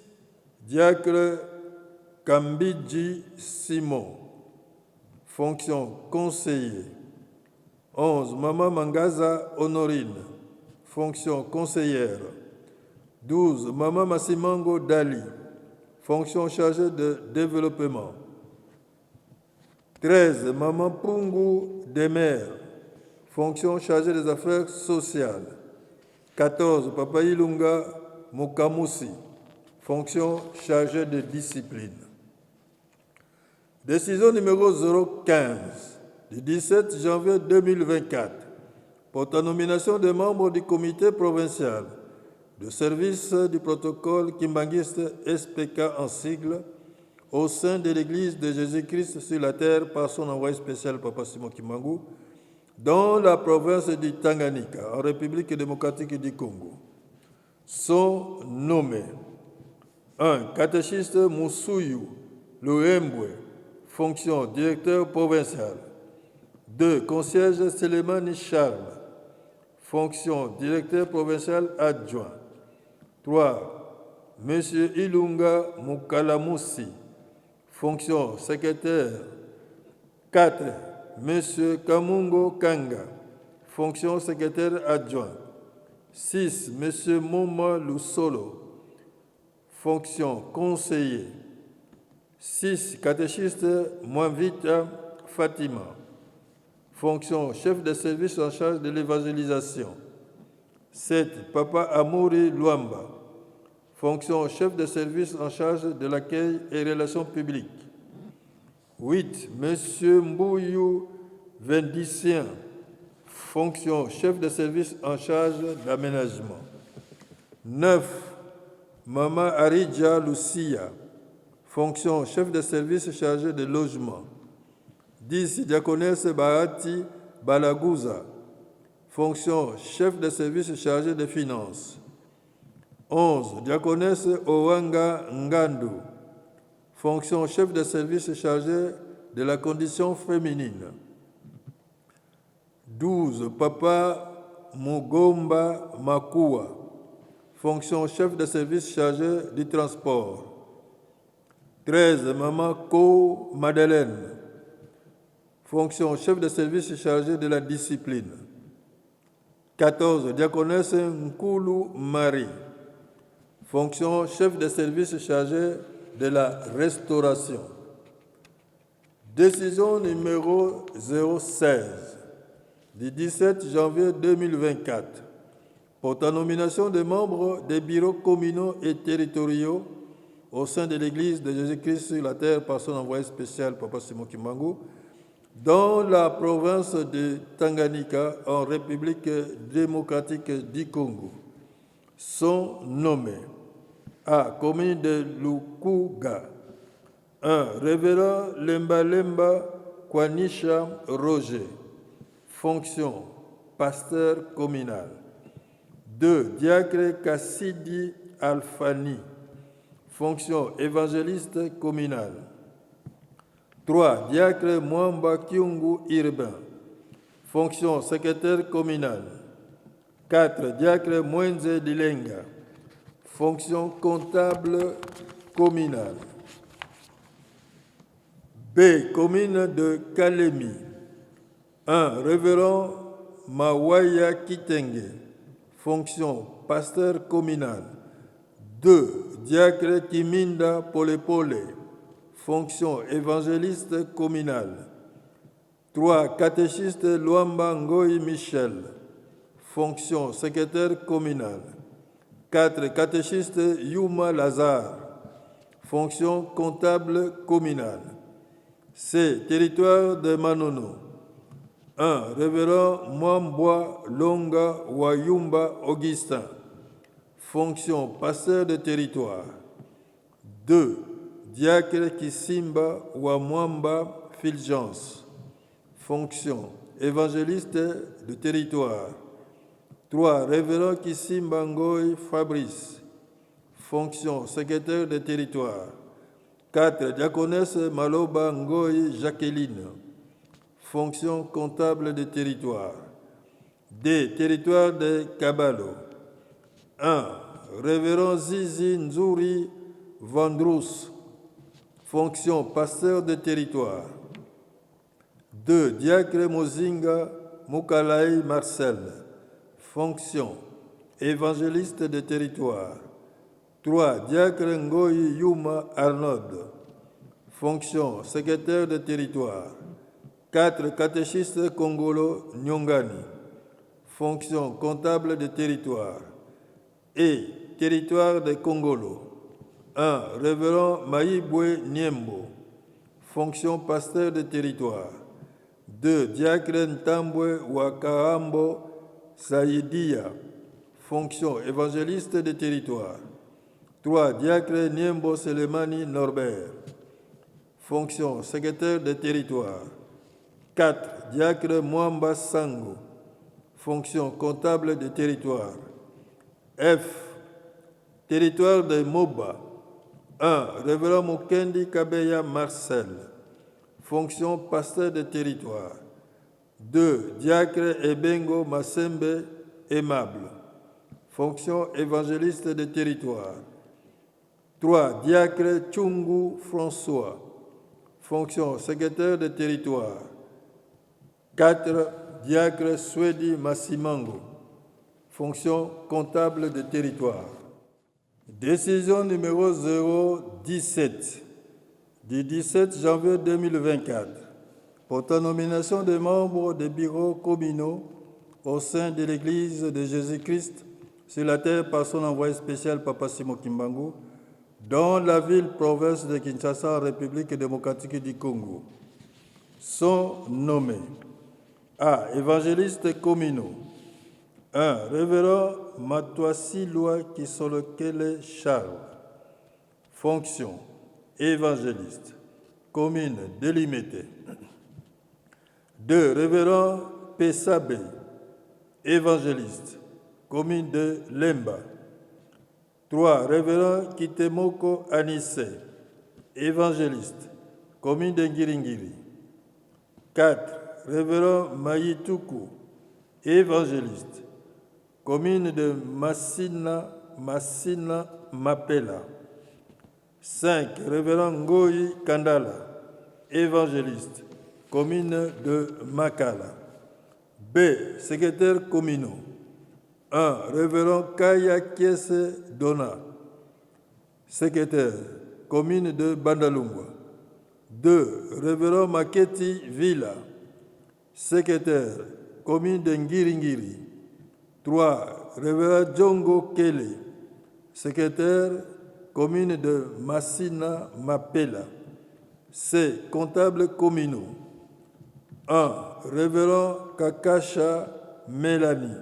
Diacre Kambidji Simon, fonction conseiller. 11. Mama Mangaza Honorine, fonction conseillère. 12. Mama Masimango Dali, fonction chargée de développement. 13. Mama Pungu Demer, fonction chargée des affaires sociales. 14. Papa Ilunga Mukamusi, fonction chargée de discipline. Décision numéro 015 du 17 janvier 2024 portant nomination des membres du comité provincial de service du protocole kimbanguiste SPK en sigle au sein de l'Église de Jésus-Christ sur la terre par son envoyé spécial Papa Simon Kimbangu dans la province du Tanganyika, en République démocratique du Congo, sont nommés 1. Catéchiste Moussouyou Louembwe, fonction directeur provincial. 2. Concierge Selemani Charles, fonction directeur provincial adjoint. 3. Monsieur Ilunga Mukalamusi, fonction secrétaire 4. Monsieur Kamungo Kanga, fonction secrétaire adjoint. 6. Monsieur Moma Lusolo, fonction conseiller. 6. Catéchiste Mwavita Fatima, fonction chef de service en charge de l'évangélisation. 7. Papa Amouri Luamba, fonction chef de service en charge de l'accueil et relations publiques. 8. Monsieur Mbouyou Vendicien, fonction chef de service en charge d'aménagement. 9. Mama Aridja Lucia, fonction chef de service chargé de logement. 10. Diaconesse Bahati Balaguza, fonction chef de service chargé des finances. 11. Diaconesse Owanga Ngandu, fonction chef de service chargé de la condition féminine. 12. Papa Mugomba Makua, fonction chef de service chargé du transport. 13. Maman Ko Madeleine, fonction chef de service chargé de la discipline. 14. Diaconesse Nkulu Marie, fonction chef de service chargé de la restauration. Décision numéro 016 du 17 janvier 2024 portant nomination des membres des bureaux communaux et territoriaux au sein de l'Église de Jésus-Christ sur la terre par son envoyé spécial, Papa Simon Kimbangu, dans la province de Tanganyika, en République démocratique du Congo, sont nommés à commune de Lukuga, 1. Révérend Lemba Lemba Kwanisha Roger, fonction pasteur communal. 2. Diacre Kassidi Alfani, fonction évangéliste communal. 3. Diacre Mwamba Kyungu Irben, fonction secrétaire communal. 4. Diacre Mwenze Dilenga, fonction comptable communale. B. Commune de Kalemi. 1. Révérend Mawaya Kitenge, fonction pasteur communal. 2. Diacre Kiminda Polepole, fonction évangéliste communal. 3. Catéchiste Luamba Ngoyi Michel, fonction secrétaire communal. 4. Catéchiste Yuma Lazare, fonction comptable communale. C. Territoire de Manono. 1. Révérend Mwambwa Longa Wayumba Augustin, fonction pasteur de territoire. 2. Diacre Kisimba Wamwamba Fulgence, fonction évangéliste de territoire. 3. Révérend Kisimba Ngoy Fabrice, fonction secrétaire de territoire. 4. Diaconesse Maloba Ngoy Jacqueline, fonction comptable de territoire. D. Territoire de Kabalo. 1. Révérend Zizi Nzuri Vandrous, fonction pasteur de territoire. 2. Diacre Mozinga Mukalaï Marcel, fonction évangéliste de territoire. 3. Diacre Ngoyi Yuma Arnold, fonction secrétaire de territoire. 4. Catéchiste Kongolo Nyongani, fonction comptable de territoire. Et territoire de Kongolo. 1. Révérend Maïbwe Niembo, fonction pasteur de territoire. 2. Diacre Ntambwe Wakaambo Saïdia, fonction évangéliste de territoire. 3. Diacre Niembo Selemani Norbert, fonction secrétaire de territoire. 4. Diacre Mwamba Sango, fonction comptable de territoire. F. Territoire de Moba. 1. Révérend Mukendi Kabeya Marcel, fonction pasteur de territoire. 2. Diacre Ebengo Masembe Aimable, fonction évangéliste de territoire. 3. Diacre Tchungu François, fonction secrétaire de territoire. 4. Diacre Swedi Massimango, fonction comptable de territoire. Décision numéro 017 du 17 janvier 2024 portant nomination des membres des bureaux communaux au sein de l'Église de Jésus-Christ sur la terre par son envoyé spécial Papa Simon Kimbangu dans la ville-province de Kinshasa, République démocratique du Congo, sont nommés A. Évangélistes communaux. 1. Révérend Matoissi Loa Kisolokele Charles. Fonction évangéliste. Commune délimitée. 2. Révérend Pesabe. Évangéliste. Commune de Lemba. 3. Révérend Kitemoko Anissé. Évangéliste. Commune de Ngiringiri. 4. Révérend Mayituku. Évangéliste. Commune de Massina Mapela. 5. Révérend Ngoyi Kandala. Évangéliste. Commune de Makala. B. Secrétaire communaux. 1. Révérend Kaya Kiese Dona. Secrétaire. Commune de Bandalungwa. 2. Révérend Maketi Villa. Secrétaire. Commune de Ngiringiri. 3. Révérend Djongo Kele. Secrétaire. Commune de Massina Mapela. C. Comptable communaux. 1. Révérend Kakasha Mélanie.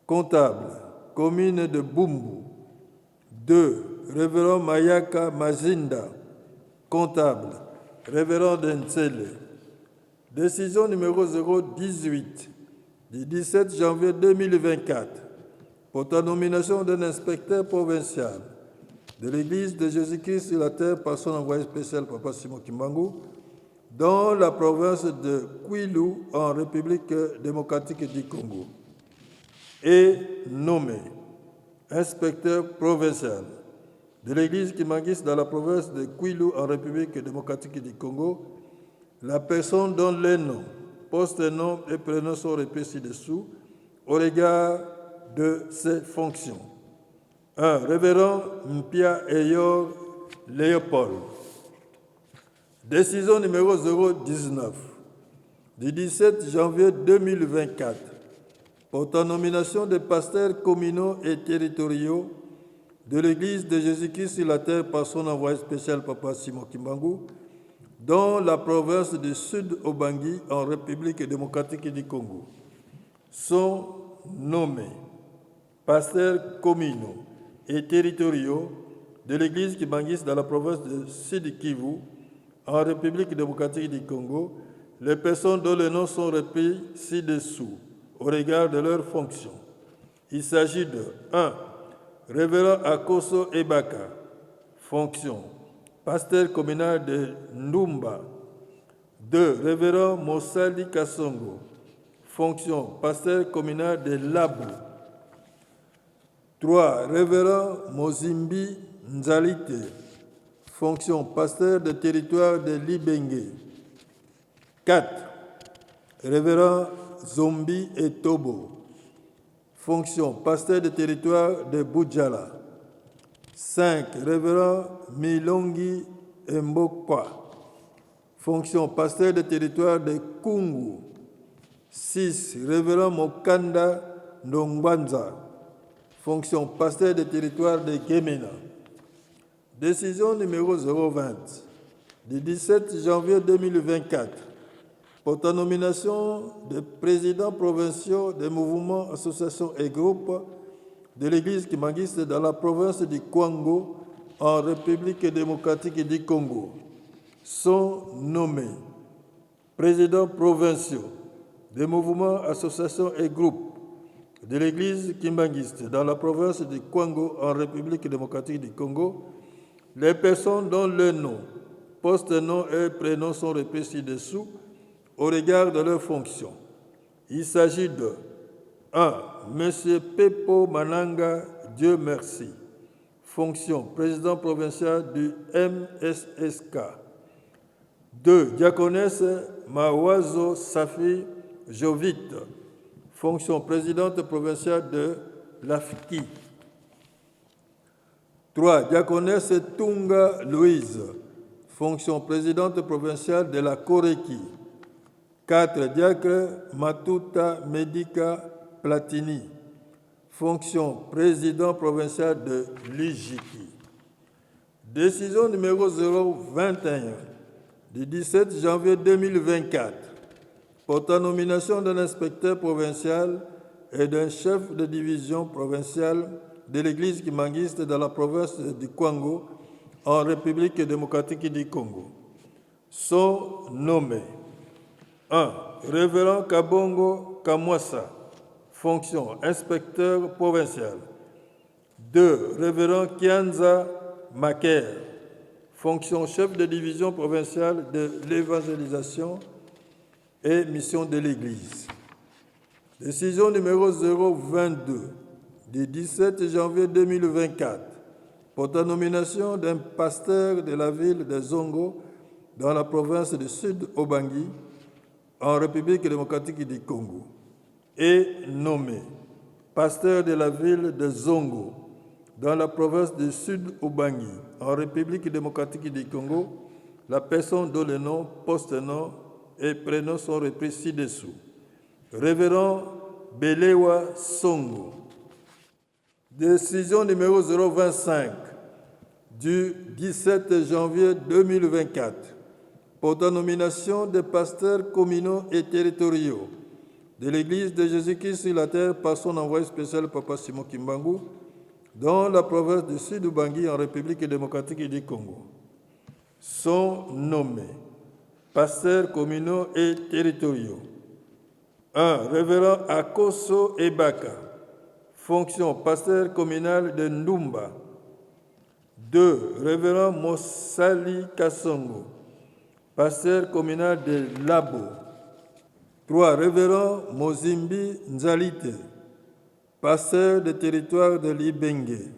Comptable. Commune de Bumbu. 2. Révérend Mayaka Mazinda. Comptable. Révérend Densele. Décision numéro 018 du 17 janvier 2024 portant nomination d'un inspecteur provincial de l'Église de Jésus-Christ sur la terre par son envoyé spécial Papa Simon Kimbangu dans la province de Kwilu en République démocratique du Congo et nommé inspecteur provincial de l'Église Kimbanguiste dans la province de Kwilu en République démocratique du Congo, la personne dont les noms, poste, nom et prénom sont répétés ci-dessous au regard de ses fonctions. 1. Révérend Mpia Eyor Léopold. Décision numéro 019 du 17 janvier 2024 portant nomination des pasteurs communaux et territoriaux de l'Église de Jésus-Christ sur la terre par son envoyé spécial Papa Simon Kimbangu dans la province du Sud-Obangi en République démocratique du Congo, sont nommés pasteurs communaux et territoriaux de l'Église kimbanguiste dans la province de Sud-Kivu en République démocratique du Congo, les personnes dont les noms sont repris ci-dessous au regard de leurs fonctions. Il s'agit de 1. Révérend Akoso Ebaka, fonction pasteur communal de Ndumba. 2. Révérend Mossali Kassongo, fonction pasteur communal de Labu. 3. Révérend Mozimbi Nzalite, fonction pasteur de territoire de Libenge. 4. Révérend Zombi et Tobo, fonction pasteur de territoire de Boudjala. 5. Révérend Milongi Mbokwa, fonction pasteur de territoire de Kungu. 6. Révérend Mokanda Ndongwanza, fonction pasteur de territoire de Gemena. Décision numéro 020 du 17 janvier 2024 portant nomination des présidents provinciaux des mouvements, associations et groupes de l'Église kimbanguiste dans la province du Kwango en République démocratique du Congo sont nommés présidents provinciaux des mouvements, associations et groupes de l'Église kimbanguiste dans la province du Kwango en République démocratique du Congo, les personnes dont le nom, poste, nom et prénom sont repris ci-dessous au regard de leurs fonctions. Il s'agit de 1. M. Pepo Mananga, Dieu merci, fonction président provincial du MSSK 2. Diaconesse Mawazo Safi Jovit, fonction présidente provinciale de l'AFKI. 3. Diaconesse Tunga Louise, fonction présidente provinciale de la Koreki. 4. Diacre Matuta Medika Platini, fonction président provincial de l'Ijiki. Décision numéro 021 du 17 janvier 2024 portant nomination d'un inspecteur provincial et d'un chef de division provinciale de l'église kimangiste dans la province du Kwango en République démocratique du Congo. Sont nommés 1. Révérend Kabongo Kamwasa, fonction inspecteur provincial. 2. Révérend Kianza Maker, fonction chef de division provinciale de l'évangélisation et mission de l'Église. Décision numéro 022 du 17 janvier 2024 portant nomination d'un pasteur de la ville de Zongo dans la province du Sud-Obangi en République démocratique du Congo et nommé pasteur de la ville de Zongo dans la province du Sud-Obangi en République démocratique du Congo, la personne dont le nom, post-nom et prénom sont repris ci-dessous. Révérend Belewa Songo. Décision numéro 025 du 17 janvier 2024 portant nomination des pasteurs communaux et territoriaux de l'Église de Jésus-Christ sur la terre par son envoyé spécial Papa Simon Kimbangu dans la province du Sud-Ubangi en République démocratique du Congo. Sont nommés pasteurs communaux et territoriaux. 1. Révérend Akoso Ebaka, fonction pasteur communal de Ndumba. 2. Révérend Mosali Kassongo, pasteur communal de Labo. 3. Révérend Mozimbi Nzalite, pasteur de territoire de Libenge.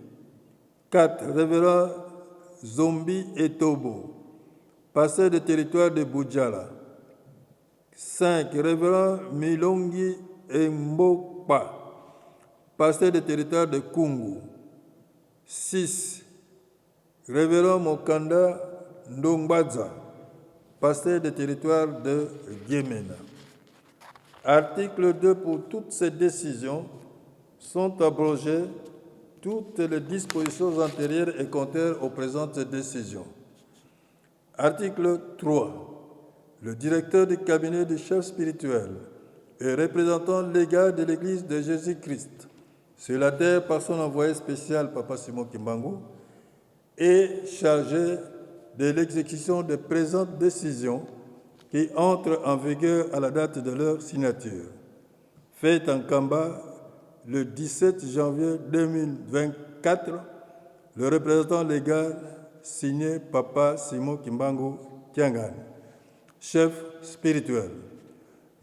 4. Révérend Zombi Etobo, pasteur de territoire de Boudjala. 5. Révérend Milongi Mbokpa, pasteur de territoire de Kungu. 6. Révérend Mokanda Ndongbaza, pasteur de territoire de Guémena. Article 2. Pour toutes ces décisions sont abrogées toutes les dispositions antérieures et contraires aux présentes décisions. Article 3. Le directeur du cabinet du chef spirituel et représentant légal de l'Église de Jésus-Christ sur la terre par son envoyé spécial Papa Simon Kimbangu est chargé de l'exécution des présentes décisions qui entrent en vigueur à la date de leur signature. Fait en Kamba le 17 janvier 2024, le représentant légal signé Papa Simon Kimbangu Kiangan, chef spirituel.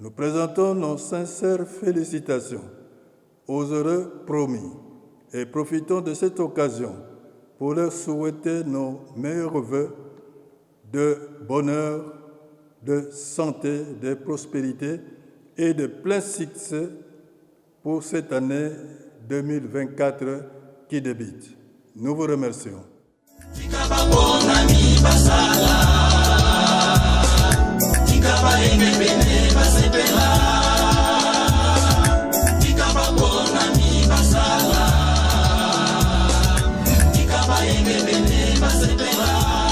Nous présentons nos sincères félicitations aux heureux promis et profitons de cette occasion pour leur souhaiter nos meilleurs vœux de bonheur, de santé, de prospérité et de plein succès pour cette année 2024 qui débute. Nous vous remercions. Basepela